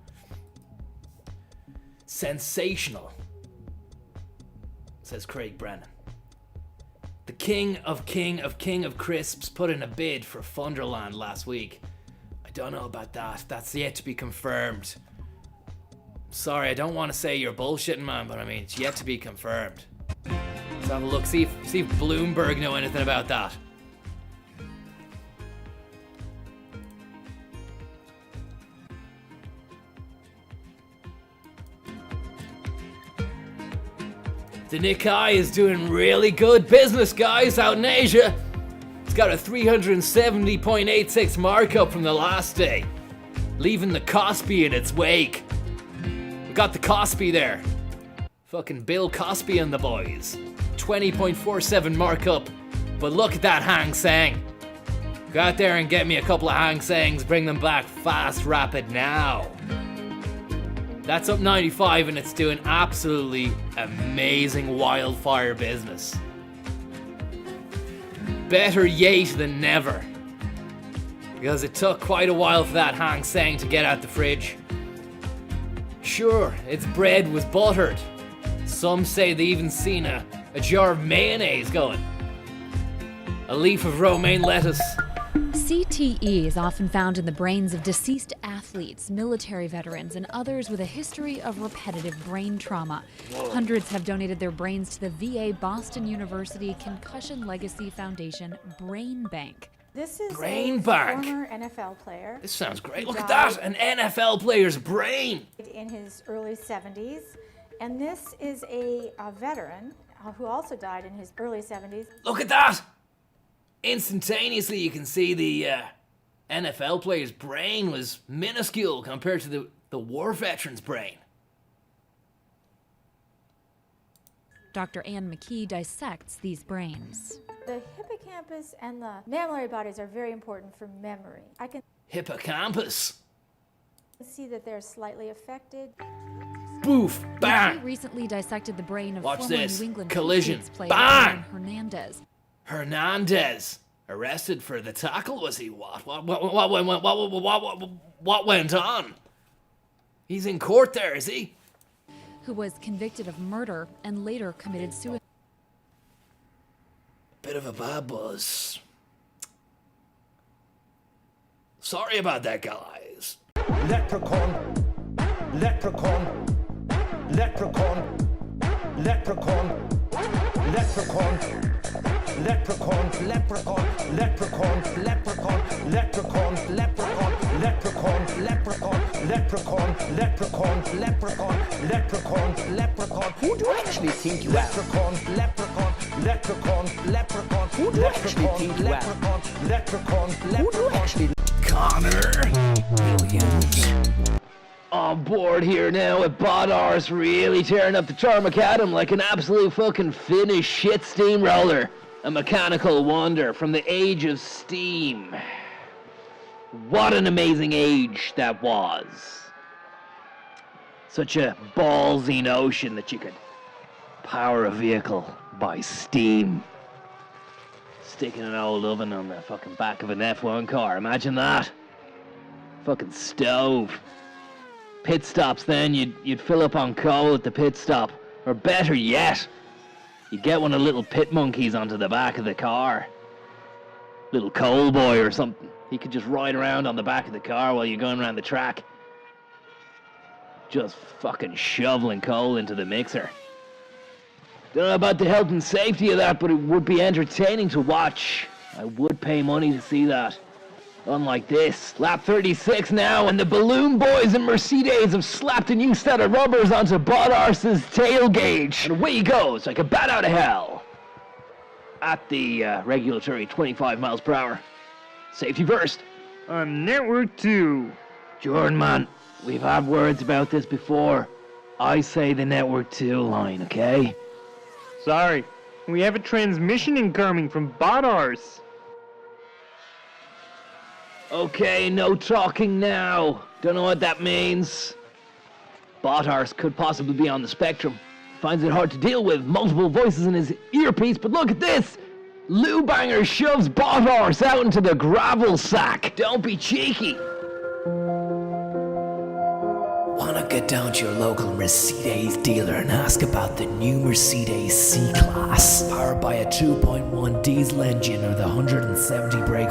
Sensational, says Craig Brennan. The king of crisps put in a bid for Funderland last week. I don't know about that. That's yet to be confirmed. Sorry, I don't want to say you're bullshitting, man, but I mean, it's yet to be confirmed. Let's have a look, see if Bloomberg know anything about that. The Nikkei is doing really good business, guys, out in Asia. It's got a 370.86 markup from the last day, leaving the Kospi in its wake. We got the Kospi there. Fucking Bill Cosby and the boys. 20.47 markup. But look at that Hang Seng. Go out there and get me a couple of Hang Sengs, bring them back fast, rapid now. That's up 95 and it's doing absolutely amazing wildfire business. Better yet than never. Because it took quite a while for that Hang Seng to get out the fridge. Sure, its bread was buttered. Some say they even seen a jar of mayonnaise going. A leaf of romaine lettuce. CTE is often found in the brains of deceased athletes, military veterans, and others with a history of repetitive brain trauma. Hundreds have donated their brains to the VA Boston University Concussion Legacy Foundation Brain Bank. This is Brain a bank. former NFL player. This sounds great. He Look at died that, an NFL player's brain. in his early 70s. And this is a veteran who also died in his early 70s. Look at that. Instantaneously, you can see the NFL player's brain was minuscule compared to the war veteran's brain. Dr. Ann McKee dissects these brains. The hippocampus and the mammillary bodies are very important for memory. I can Hippocampus. see that they're slightly affected. Boof. McKee Bang. recently dissected the brain of Watch former this. New England Collision. Patriots player Bang! Aaron Hernandez. Hernandez. Arrested for the tackle, was he? What went on? He's in court there, is he? Who was convicted of murder and later committed suicide. Bit of a bad buzz. Sorry about that, guys. Leprechaun, leprechaun, leprechaun, leprechaun, leprechaun, leprechaun, leprechaun, leprechaun, leprechaun, leprechaun, leprechaun, leprechaun, leprechaun, leprechaun, leprechaun, leprechaun, leprechaun, leprechaun. Who do you actually think you are? Leprechaun, leprechaun, leprechaun, leprechaun. Who do you actually think you are? Leprechaun, leprechaun, who do you actually? Conor Williams. On board here now at Bodars, really tearing up the tarmac Adam like an absolute fucking Finnish shit steamroller. A mechanical wonder from the age of steam. What an amazing age that was. Such a ballsy notion that you could power a vehicle by steam. Sticking an old oven on the fucking back of an F1 car, imagine that. Fucking stove. Pit stops then, you'd fill up on coal at the pit stop. Or better yet, you'd get one of the little pit monkeys onto the back of the car. Little coal boy or something. He could just ride around on the back of the car while you're going around the track. Just fucking shoveling coal into the mixer. Don't know about the health and safety of that, but it would be entertaining to watch. I would pay money to see that. Unlike this, lap 36 now, and the Balloon Boys and Mercedes have slapped a new set of rubbers onto Bodars's tail gauge. And away he goes, like a bat out of hell. At the regulatory 25 miles per hour. Safety first. On Network 2. Jordan, man, we've had words about this before. I say the Network 2 line, okay? Sorry, we have a transmission incoming from Bodars. Okay, no talking now. Don't know what that means. Botars could possibly be on the spectrum. Finds it hard to deal with multiple voices in his earpiece, but look at this! Lou Banger shoves Botars out into the gravel sack. Don't be cheeky. Wanna get down to your local Mercedes dealer and ask about the new Mercedes C-Class, powered by a 2.1 diesel engine or the 170 brake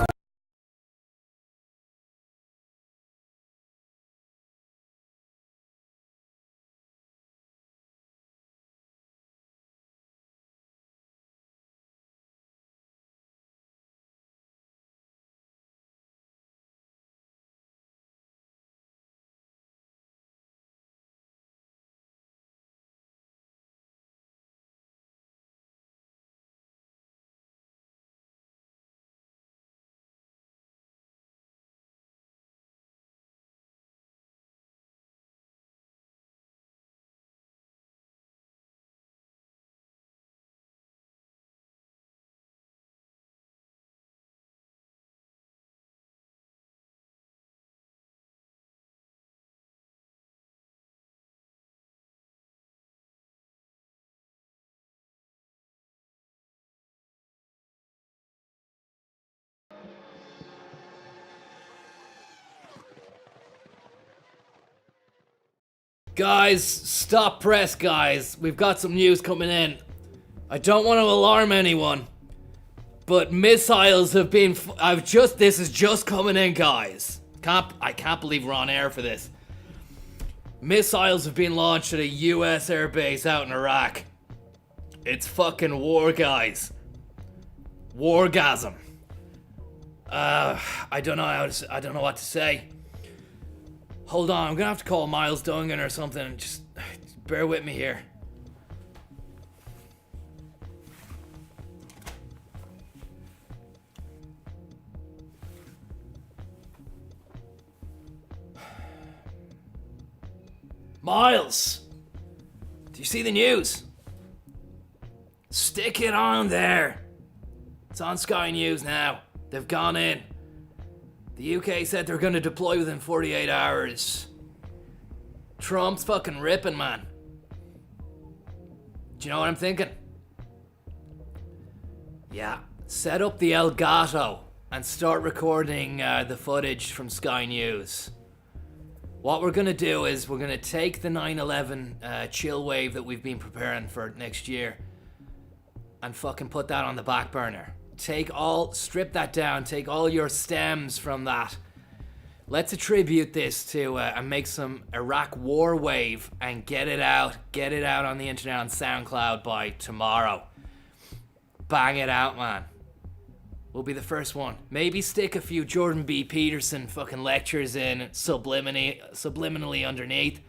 Guys, stop press, guys. We've got some news coming in. I don't want to alarm anyone, but missiles have been. This is just coming in, guys. I can't believe we're on air for this. Missiles have been launched at a U.S. airbase out in Iraq. It's fucking war, guys. Wargasm. I don't know what to say. Hold on, I'm gonna have to call Miles Dungan or something. Just bear with me here. Miles! Do you see the news? Stick it on there. It's on Sky News now. They've gone in. The UK said they're gonna deploy within 48 hours. Trump's fucking ripping, man. Do you know what I'm thinking? Yeah, set up the Elgato and start recording the footage from Sky News. What we're gonna do is we're gonna take the 9/11 chill wave that we've been preparing for next year and fucking put that on the back burner. Strip that down, take all your stems from that. Let's attribute this to and make some Iraq war wave and get it out on the internet on SoundCloud by tomorrow. Bang it out, man. We'll be the first one. Maybe stick a few Jordan B. Peterson fucking lectures in subliminally underneath.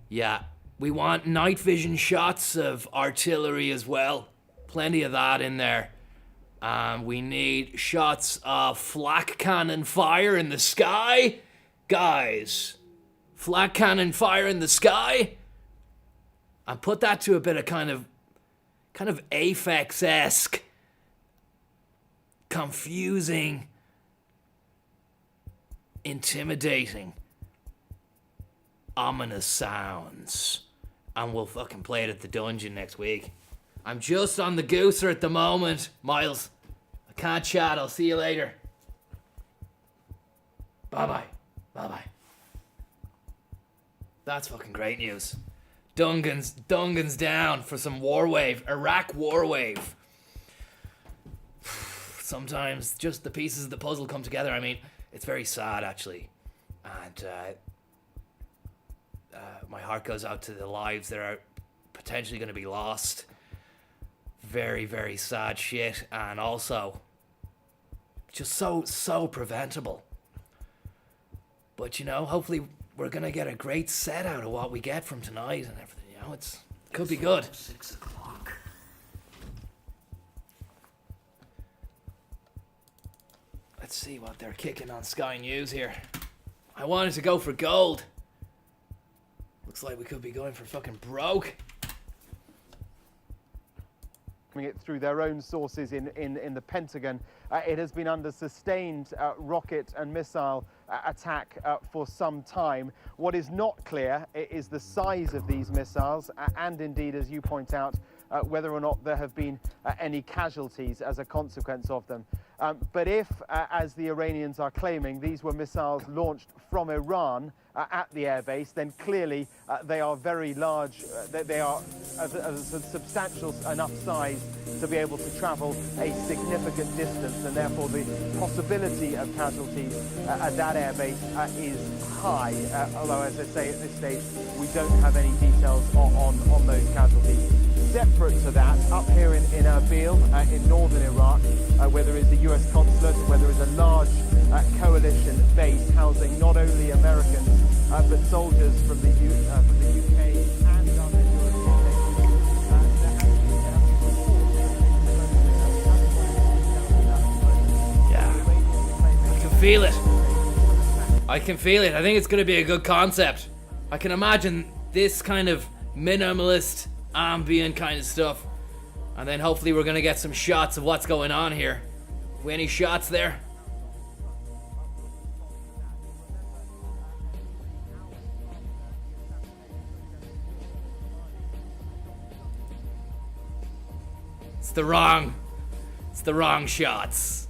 Yeah, we want night vision shots of artillery as well. Plenty of that in there. We need shots of flak cannon fire in the sky. Guys, flak cannon fire in the sky. And put that to a bit of kind of Aphex-esque, confusing, intimidating, ominous sounds. And we'll fucking play it at the dungeon next week. I'm just on the gooser at the moment, Miles. I can't chat. I'll see you later. Bye-bye. Bye-bye. That's fucking great news. Dungan's down for some war wave. Iraq war wave. Sometimes just the pieces of the puzzle come together. I mean, it's very sad, actually. And my heart goes out to the lives that are potentially going to be lost. Very, very sad shit, and also just so preventable. But you know, hopefully we're gonna get a great set out of what we get from tonight and everything. You know, it could be good. 6 o'clock. Let's see what they're kicking on Sky News here. I wanted to go for gold. Looks like we could be going for fucking broke. It through their own sources in the Pentagon. It has been under sustained rocket and missile attack for some time. What is not clear is the size of these missiles and indeed, as you point out, whether or not there have been any casualties as a consequence of them. But if, as the Iranians are claiming, these were missiles launched from Iran at the airbase, then clearly they are very large. They are of a substantial enough size to be able to travel a significant distance, and therefore the possibility of casualties at that airbase is high. Although, as I say, at this stage, we don't have any details on those casualties. Separate to that, up here in Erbil, in northern Iraq, where there is a US consulate, where there is a large coalition base housing not only Americans, but soldiers from the UK and other I can feel it. I can feel it. I think it's going to be a good concept. I can imagine this kind of minimalist, ambient kind of stuff. And then hopefully we're going to get some shots of what's going on here. Any shots there? It's the wrong shots.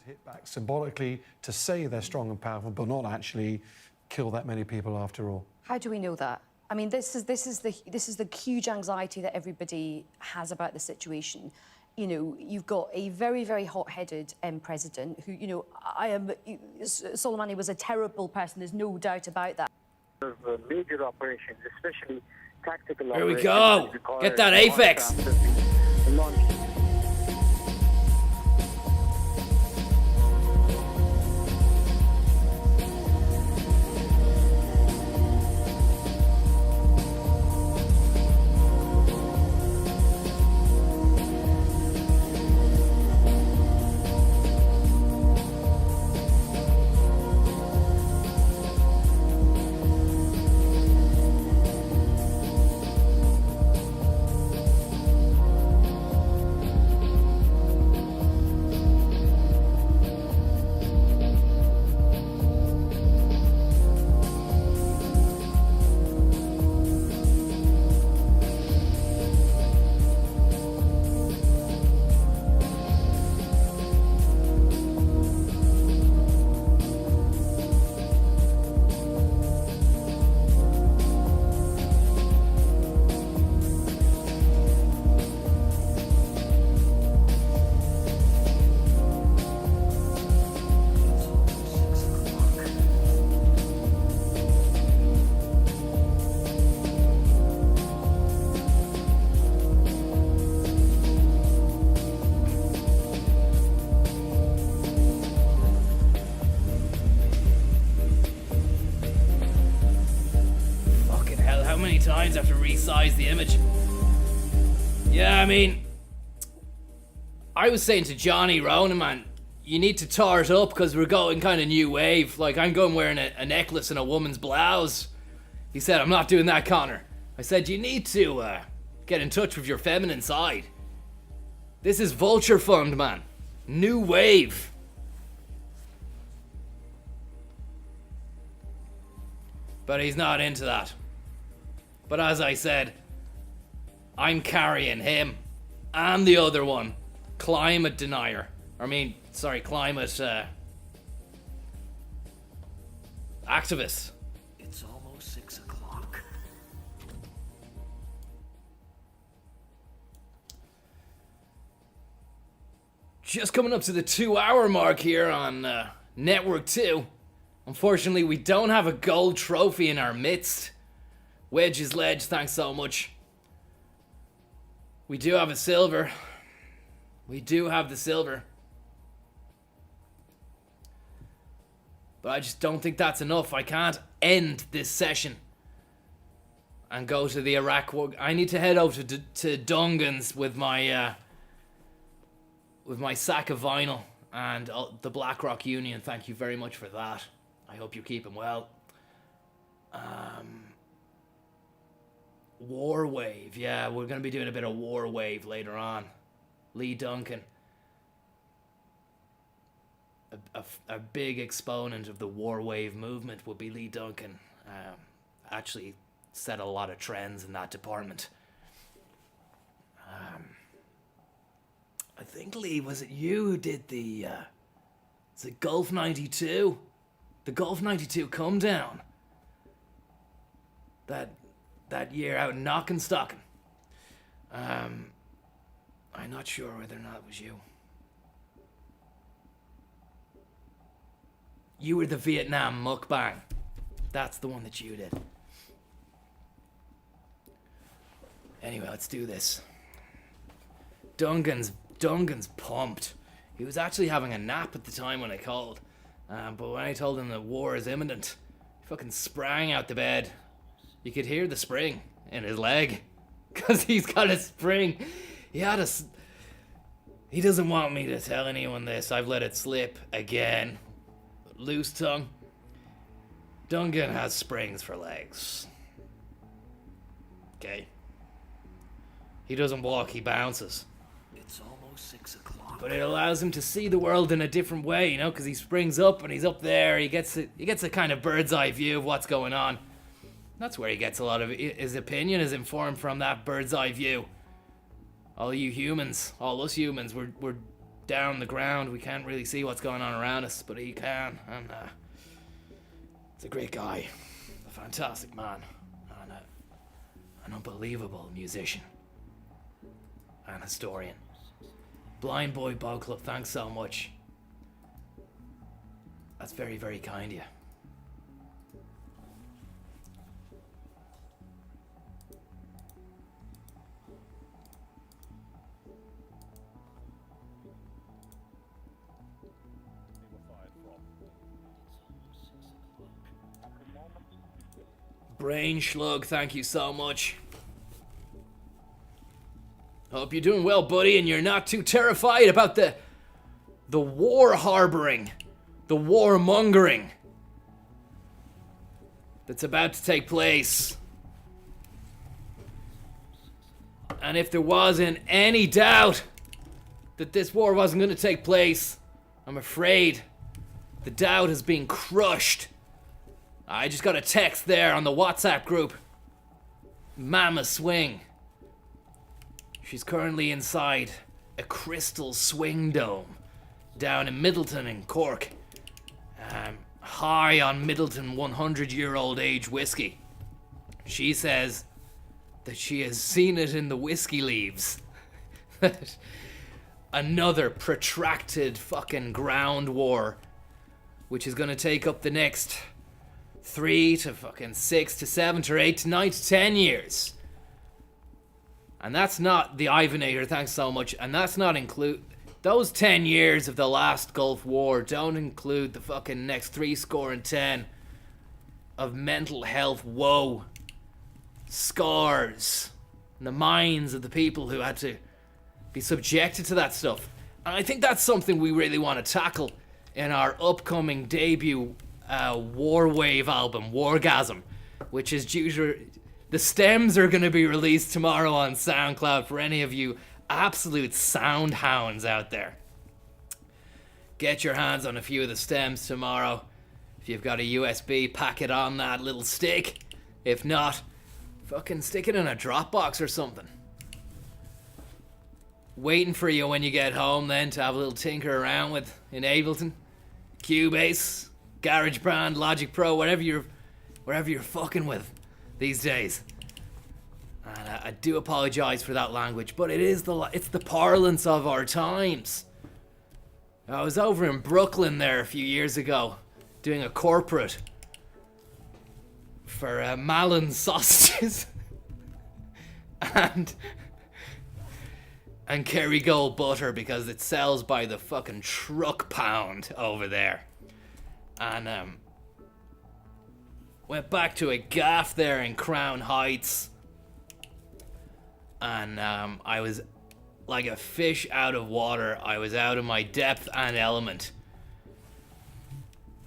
hit back symbolically to say they're strong and powerful, but not actually kill that many people after all. How do we know that? I mean, this is the huge anxiety that everybody has about the situation. You know, you've got a very, very hot-headed president who, you know, Soleimani was a terrible person. There's no doubt about that. Major operations, especially tactical Here we operations. go. Get that Apex. How many times I have to resize the image? Yeah, I mean, I was saying to Johnny Ronan, man, you need to tar it up because we're going kind of new wave. Like, I'm going wearing a necklace and a woman's blouse. He said, I'm not doing that, Conor. I said, you need to get in touch with your feminine side. This is Vulture Fund, man. New wave. But he's not into that. But as I said, I'm carrying him and the other one, climate denier. Climate activist. It's almost 6 o'clock. Just coming up to the 2-hour mark here on Network 2. Unfortunately, we don't have a gold trophy in our midst. Wedge's Ledge, thanks so much. We do have a silver. We do have the silver. But I just don't think that's enough. I can't end this session and go to the Iraq war. I need to head over to Dungan's with my sack of vinyl and the Blackrock Union. Thank you very much for that. I hope you're keeping well. War Wave, yeah, we're going to be doing a bit of War Wave later on. Lee Duncan. A big exponent of the War Wave movement would be Lee Duncan. Actually set a lot of trends in that department. I think, Lee, was it you who did the is it Gulf 92? The Gulf 92 come down. That year out in Knockenstocken. I'm not sure whether or not it was you. You were the Vietnam mukbang. That's the one that you did. Anyway, let's do this. Dungan's pumped. He was actually having a nap at the time when I called. But when I told him that war is imminent, he fucking sprang out the bed. You could hear the spring in his leg. Because he's got a spring. He doesn't want me to tell anyone this. I've let it slip again. Loose tongue. Dungan has springs for legs. Okay. He doesn't walk, he bounces. It's almost 6 o'clock. But it allows him to see the world in a different way, you know, because he springs up and he's up there. He gets a kind of bird's eye view of what's going on. That's where he gets a lot of his opinion is informed from that bird's eye view. All you humans, all us humans, we're down the ground. We can't really see what's going on around us, but he can. And he's a great guy, a fantastic man, and an unbelievable musician and historian. Blind Boy Boat Club, thanks so much. That's very, very kind of you. Brain Slug, thank you so much. Hope you're doing well, buddy, and you're not too terrified about the war harboring, the warmongering that's about to take place. And if there wasn't any doubt that this war wasn't going to take place, I'm afraid the doubt has been crushed. I just got a text there on the WhatsApp group. Mama Swing. She's currently inside a crystal swing dome down in Middleton in Cork. High on Middleton 100-year-old age whiskey. She says that she has seen it in the whiskey leaves. Another protracted fucking ground war, which is gonna take up the next 3 to fucking 6 to 7 to 8 to 9 to 10 years. And that's not the Ivanator, thanks so much. And that's not include those 10 years of the last Gulf War don't include the fucking next 70 of mental health woe, scars, and the minds of the people who had to be subjected to that stuff. And I think that's something we really want to tackle in our upcoming debut War Wave album, Wargasm, which is due to... The stems are going to be released tomorrow on SoundCloud for any of you absolute sound hounds out there. Get your hands on a few of the stems tomorrow. If you've got a USB, pack it on that little stick. If not, fucking stick it in a Dropbox or something. Waiting for you when you get home then to have a little tinker around with in Ableton, Cubase, GarageBand, Logic Pro, whatever you're fucking with these days. And I do apologize for that language, but it's the parlance of our times. I was over in Brooklyn there a few years ago doing a corporate for Malin sausages and Kerrygold butter because it sells by the fucking truck pound over there. And went back to a gaff there in Crown Heights. And I was like a fish out of water. I was out of my depth and element.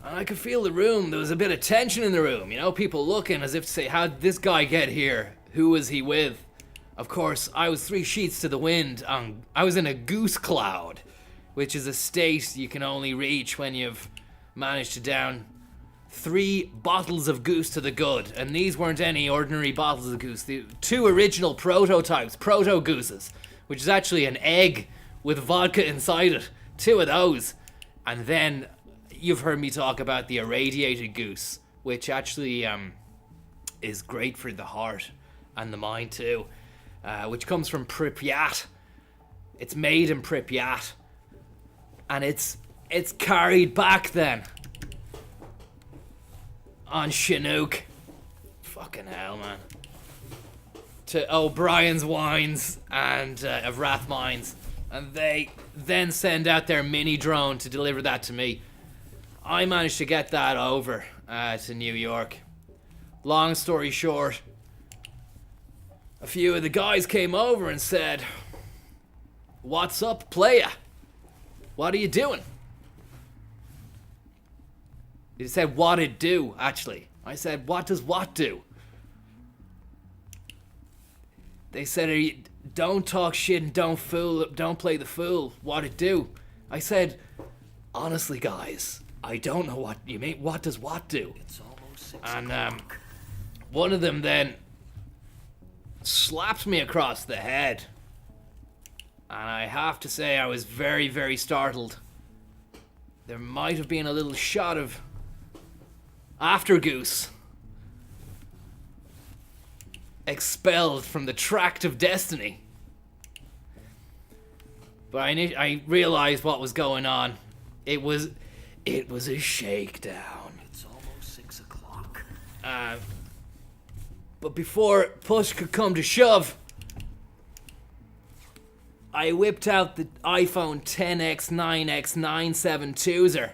And I could feel the room. There was a bit of tension in the room. You know, people looking as if to say, how did this guy get here? Who was he with? Of course, I was 3 sheets to the wind. I was in a goose cloud, which is a state you can only reach when you've managed to down 3 bottles of goose to the good, and these weren't any ordinary bottles of goose. The 2 original prototypes, proto gooses, which is actually an egg with vodka inside it. 2 of those. And then you've heard me talk about the irradiated goose, which actually is great for the heart and the mind too, which comes from Pripyat. It's made in Pripyat, and it's carried back then on Chinook. Fucking hell, man. To O'Brien's Wines and of Rathmines. And they then send out their mini drone to deliver that to me. I managed to get that over to New York. Long story short, a few of the guys came over and said, "What's up, playa? What are you doing?" He said, "What it do?" actually. I said, "What does what do?" They said, "Don't talk shit and don't play the fool. What it do?" I said, "Honestly, guys, I don't know what you mean. What does what do?" It's almost 6 and one of them then slapped me across the head And I have to say I was very, very startled. There might have been a little shot of Aftergoose expelled from the tract of destiny. But I realized what was going on. It was a shakedown. It's almost 6 o'clock. But before push could come to shove, I whipped out the iPhone XS, 9X, 972er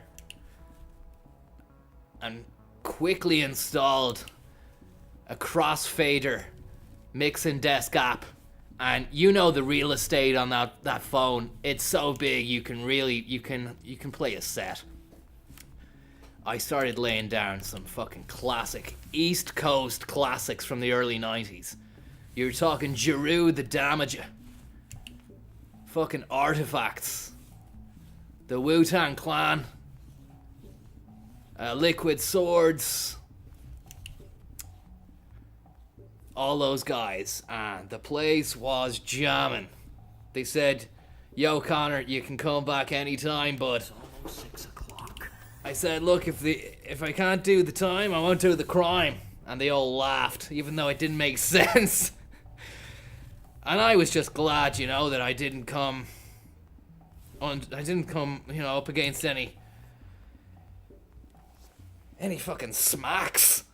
and quickly installed a crossfader mixing desk app. And you know the real estate on that phone. It's so big you can play a set. I started laying down some fucking classic East Coast classics from the early 90s. You're talking Giroud the Damager, fucking Artifacts, the Wu-Tang Clan, Liquid Swords, all those guys, and the place was jamming. They said, "Yo, Conor, you can come back anytime, but..." It's almost 6 o'clock. I said, "Look, if I can't do the time, I won't do the crime." And they all laughed, even though it didn't make sense. And I was just glad, you know, that I didn't come, you know, up against any fucking smacks.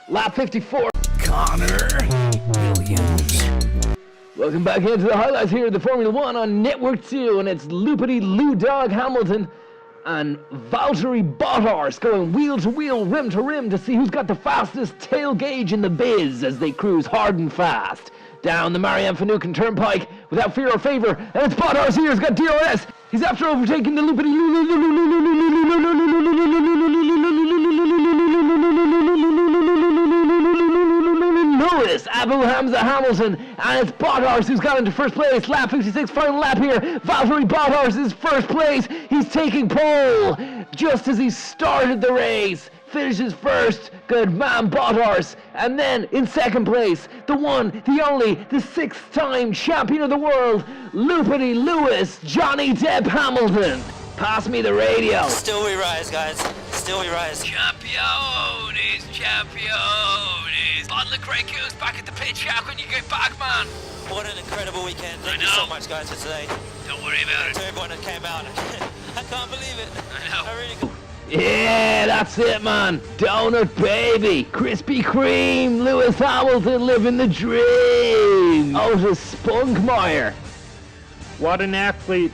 Lap 54. Conor Williams. Welcome back into the highlights here of the Formula 1 on Network 2, and it's Loopity Lou Dog Hamilton and Valtteri Bottas going wheel to wheel, rim to rim to see who's got the fastest tail gauge in the biz as they cruise hard and fast down the Marianne Finucane Turnpike without fear or favor, and it's Bottas here, he's got DRS. He's after overtaking the Loopity Lewis, Abu Hamza Hamilton, and it's Bottas who's got into first place. Lap 56, final lap here. Valtteri Bottas is first place. He's taking pole just as he started the race. Finishes first, good man Bottas. And then in second place, the one, the only, the 6th-time champion of the world, Loopity Lewis, Johnny Depp Hamilton. Pass me the radio. Still we rise, guys. Still we rise. Champions, champions. Bottle of Grey Goose back at the pit shack when you get back, man. What an incredible weekend. Thank you so much, guys, for today. Don't worry about it. To everyone that came out. I can't believe it. I know. I really... Yeah, that's it, man. Donut baby, Krispy Kreme, Lewis Hamilton living the dream. Otis Spunkmeyer. What an athlete.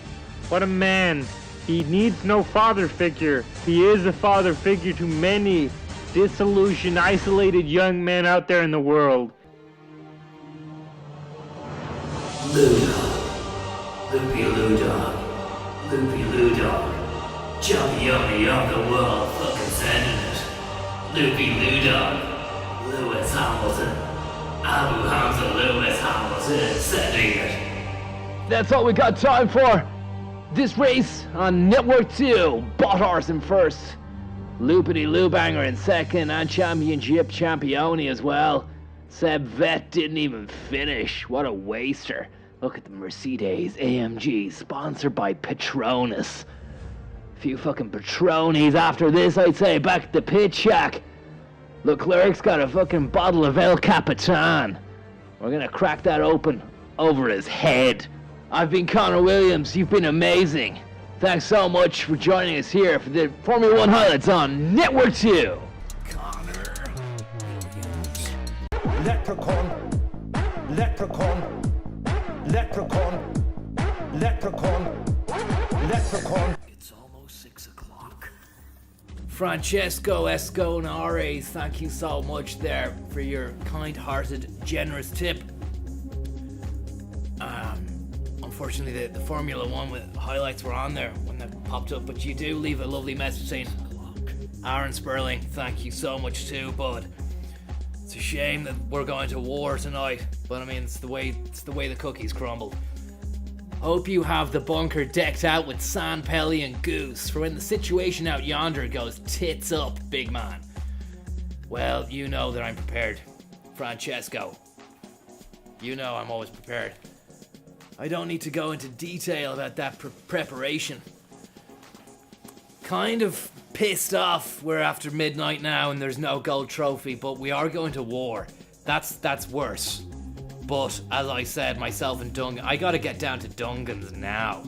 What a man. He needs no father figure. He is a father figure to many disillusioned, isolated young men out there in the world. Loopy Lou Dog. Loopy Lou Dog. Champion of the world, fucking sending it. Loopy Lou Dog. Lewis Hamilton. Abu Hamza Lewis Hamilton sending it. That's all we got time for. This race on Network 2, Bottas in first, Loopity Lou Banger in second, and Championship Champione as well. Seb Vet didn't even finish. What a waster. Look at the Mercedes AMG, sponsored by Petronas. Few fucking Patronis after this, I'd say. Back at the pit shack. Leclerc's got a fucking bottle of El Capitan. We're gonna crack that open over his head. I've been Conor Williams. You've been amazing. Thanks so much for joining us here for the Formula 1 highlights on Network 2. Conor Williams. Leprechaun, leprechaun, leprechaun, leprechaun, leprechaun. It's almost 6 o'clock. Francesco Esconare, thank you so much there for your kind-hearted, generous tip. Unfortunately, the Formula 1 with highlights were on there when that popped up, but you do leave a lovely message saying, Aaron Sperling, thank you so much too, bud. It's a shame that we're going to war tonight, but I mean, it's the way the cookies crumble. Hope you have the bunker decked out with sand, pelly, and goose for when the situation out yonder goes tits up, big man. Well, you know that I'm prepared, Francesco. You know I'm always prepared. I don't need to go into detail about that preparation. Kind of pissed off we're after midnight now and there's no gold trophy, but we are going to war. That's worse. But as I said, myself and Dungan, I gotta get down to Dungan's now.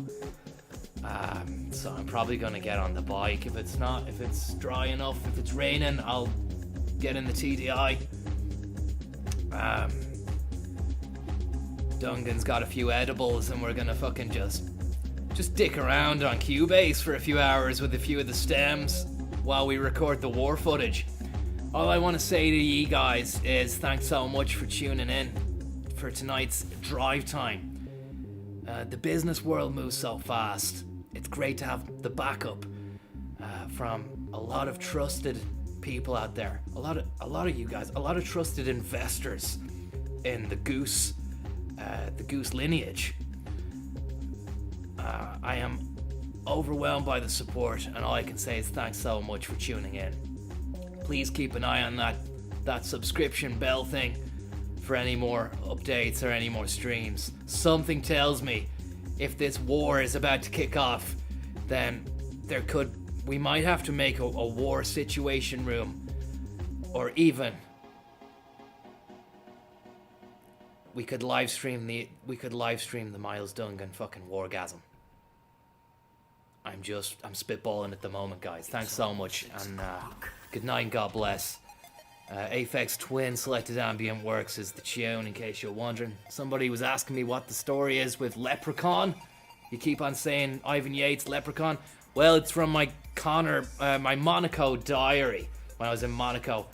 So I'm probably gonna get on the bike. If it's dry enough, if it's raining, I'll get in the TDI. Dungan's got a few edibles and we're gonna fucking just dick around on Cubase for a few hours with a few of the stems while we record the war footage. All I want to say to you guys is thanks so much for tuning in for tonight's drive time. The business world moves so fast. It's great to have the backup from a lot of trusted people out there. A lot of you guys, a lot of trusted investors in the Goose lineage. I am overwhelmed by the support, and all I can say is thanks so much for tuning in. Please keep an eye on that subscription bell thing for any more updates or any more streams. Something tells me if this war is about to kick off, then we might have to make a war situation room, or even we could live stream the Miles Dungan fucking wargasm. I'm spitballing at the moment, guys. Thanks so much, and good night and God bless. Aphex Twin Selected Ambient Works is the tune, in case you're wondering. Somebody was asking me what the story is with Leprechaun. You keep on saying Ivan Yates, Leprechaun. Well, it's from my Conor, my Monaco diary when I was in Monaco.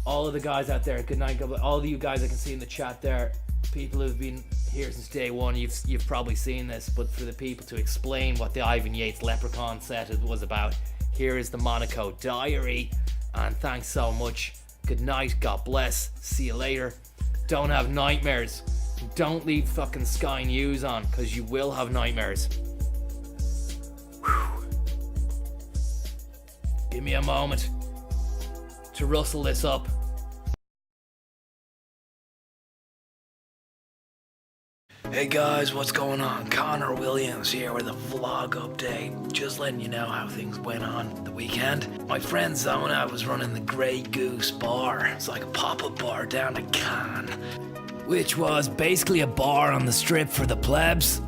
All of the guys out there, good night, God bless. All of you guys I can see in the chat there, people who've been here since day one, you've probably seen this, but for the people to explain what the Ivan Yates Leprechaun set was about, here is the Monaco diary, and thanks so much. Good night, God bless, see you later. Don't have nightmares. Don't leave fucking Sky News on, because you will have nightmares. Whew. Give me a moment to rustle this up. Hey guys, what's going on? Conor Williams here with a vlog update. Just letting you know how things went on the weekend. My friend Zona was running the Grey Goose bar. It's like a pop-up bar down in Cannes, which was basically a bar on the strip for the plebs.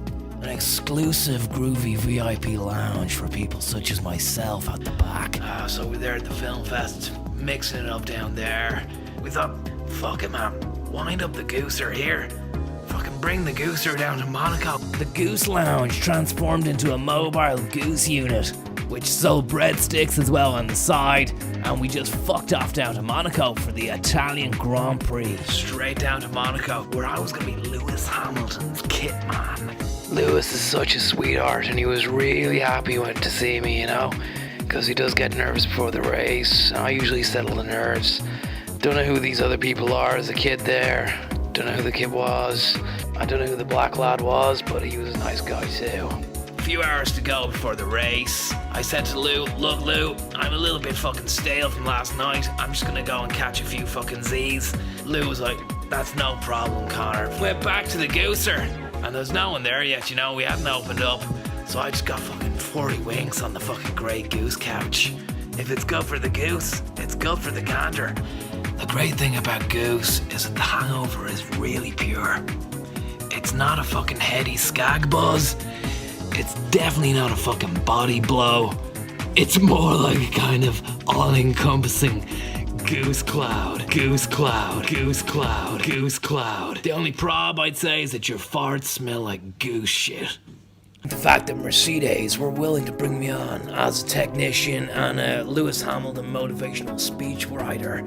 An exclusive groovy VIP lounge for people such as myself at the back. So we're there at the film fest, mixing it up down there. We thought, fuck it man, wind up the gooser here. Fucking bring the gooser down to Monaco. The Goose Lounge transformed into a mobile goose unit, which sold breadsticks as well on the side, and we just fucked off down to Monaco for the Italian Grand Prix. Straight down to Monaco, where I was gonna be Lewis Hamilton's kit man. Lewis is such a sweetheart, and he was really happy when to see me, you know, because he does get nervous before the race. I usually settle the nerves. Don't know who these other people are as a kid there. Don't know who the kid was. I don't know who the black lad was, but he was a nice guy too. A few hours to go before the race. I said to Lou, look Lou, I'm a little bit fucking stale from last night. I'm just gonna go and catch a few fucking Z's. Lou was like, that's no problem, Conor. Went back to the gooser, and there's no one there yet, you know, we hadn't opened up. So I just got fucking 40 winks on the fucking Grey Goose couch. If it's good for the goose, it's good for the gander. The great thing about Goose is that the hangover is really pure. It's not a fucking heady skag buzz. It's definitely not a fucking body blow. It's more like a kind of all-encompassing goose cloud, goose cloud, goose cloud, goose cloud. The only prob I'd say is that your farts smell like goose shit. The fact that Mercedes were willing to bring me on as a technician and a Lewis Hamilton motivational speech writer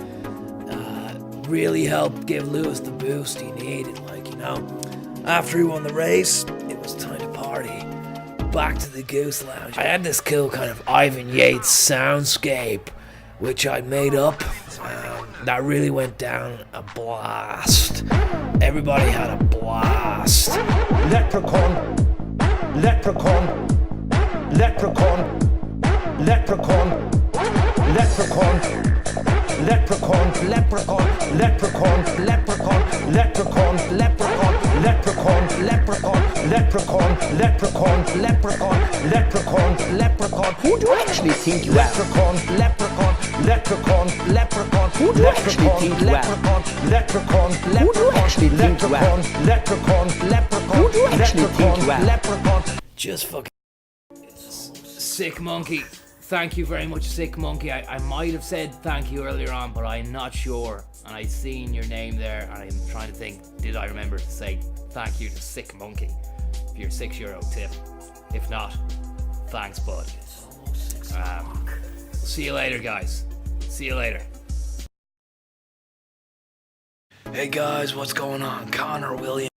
really helped give Lewis the boost he needed. Like, you know, after he won the race, it was time to party. Back to the Goose Lounge. I had this cool kind of Ivan Yates soundscape, which I made up. That really went down a blast. Everybody had a blast. Leprechaun, leprechaun, leprechaun, leprechaun, leprechaun, leprechaun, leprechaun, leprechaun, leprechaun, leprechaun, leprechaun, leprechaun, leprechaun, leprechaun, leprechaun, leprechaun, leprechaun, leprechaun. Who do you actually think you are? Leprechaun, leprechaun, leprechaun, leprechaun. Who do you actually think you are? Leprechaun, leprechaun, leprechaun. Who do you actually think you are? Leprechaun, leprechaun. Who do you actually think you are? Leprechaun. Just fucking sick monkey. Thank you very much, Sick Monkey. I might have said thank you earlier on, but I'm not sure. And I seen your name there, and I'm trying to think, did I remember to say thank you to Sick Monkey for your €6 tip? If not, thanks, bud. See you later, guys. See you later. Hey guys, what's going on? Conor Williams.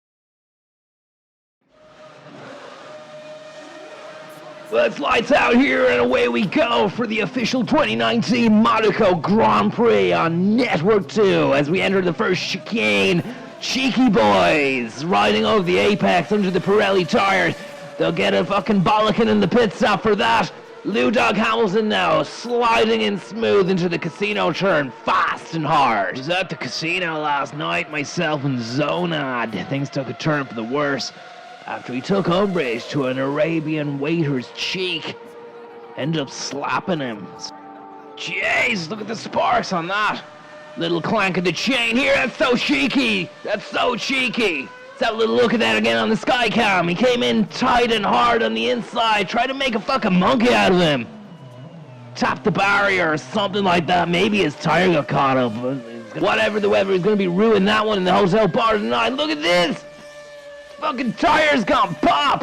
Well, it's lights out here and away we go for the official 2019 Monaco Grand Prix on Network 2 as we enter the first chicane. Cheeky boys riding over the apex under the Pirelli tires. They'll get a fucking bollocking in the pit stop for that. Dog Hamilton now sliding in smooth into the casino turn fast and hard. I was at the casino last night, myself and Zonad. Things took a turn for the worse after he took umbrage to an Arabian waiter's cheek. Ended up slapping him. Jeez, look at the sparks on that. Little clank of the chain here, that's so cheeky. That's so cheeky. Let's have a little look at that again on the sky cam. He came in tight and hard on the inside, tried to make a fucking monkey out of him. Tapped the barrier or something like that. Maybe his tire got caught up. Whatever the weather, he's gonna be ruining that one in the hotel bar tonight. Look at this. Fucking tire's gone pop!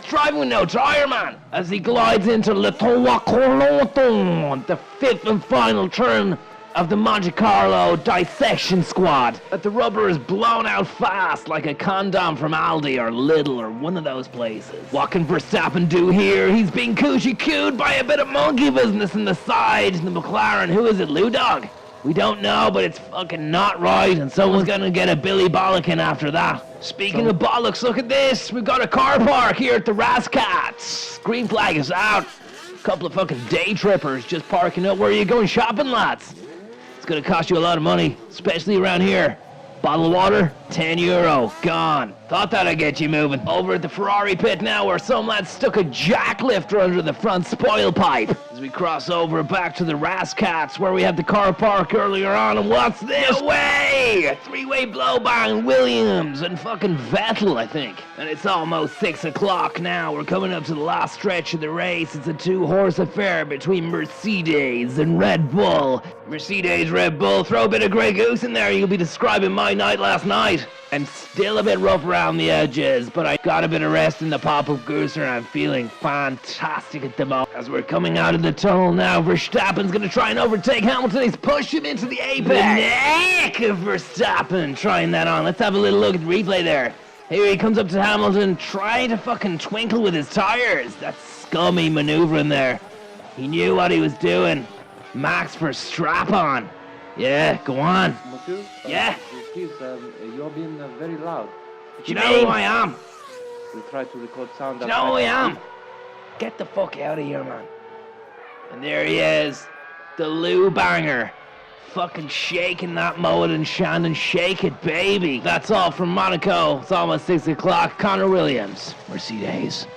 Driving with no tire, man! As he glides into Le Trois Corlotons, the fifth and final turn of the Monte Carlo dissection squad. But the rubber is blown out fast like a condom from Aldi or Lidl or one of those places. What can Verstappen do here? He's being coochie-cooed by a bit of monkey business in the side. The McLaren, who is it, Dog? We don't know, but it's fucking not right, and someone's gonna get a Billy Bollockin after that. Speaking of bollocks, look at this. We've got a car park here at the Rascats. Green flag is out. A couple of fucking day trippers just parking up. Where are you going shopping, lads? It's gonna cost you a lot of money, especially around here. Bottle of water, €10, gone. Thought that'd get you moving. Over at the Ferrari pit now, where some lad stuck a jack lifter under the front spoil pipe. As we cross over back to the Rascats, where we had the car park earlier on, and what's this? No way! A three-way blow by Williams and fucking Vettel, I think. And it's almost 6 o'clock now. We're coming up to the last stretch of the race. It's a two-horse affair between Mercedes and Red Bull. Mercedes, Red Bull, throw a bit of Grey Goose in there, you'll be describing my night last night. I'm still a bit rough around the edges, but I got a bit of rest in the pop-up gooser and I'm feeling fantastic at the moment. As we're coming out of the tunnel now, Verstappen's gonna try and overtake Hamilton. He's pushed him into the apex. The neck of Verstappen trying that on. Let's have a little look at the replay there. Here he comes up to Hamilton, trying to fucking twinkle with his tires. That scummy maneuvering there. He knew what he was doing. Max for strap on. Yeah, go on. Monsieur? Yeah? Excuse, you're being very loud. Do you know who I am? We try to record sound. Do you know who I am? Get the fuck out of here, man. And there he is. The Lou Banger. Fucking shaking that mullet and Shandon. Shake it, baby. That's all from Monaco. It's almost 6 o'clock. Conor Williams, Mercedes.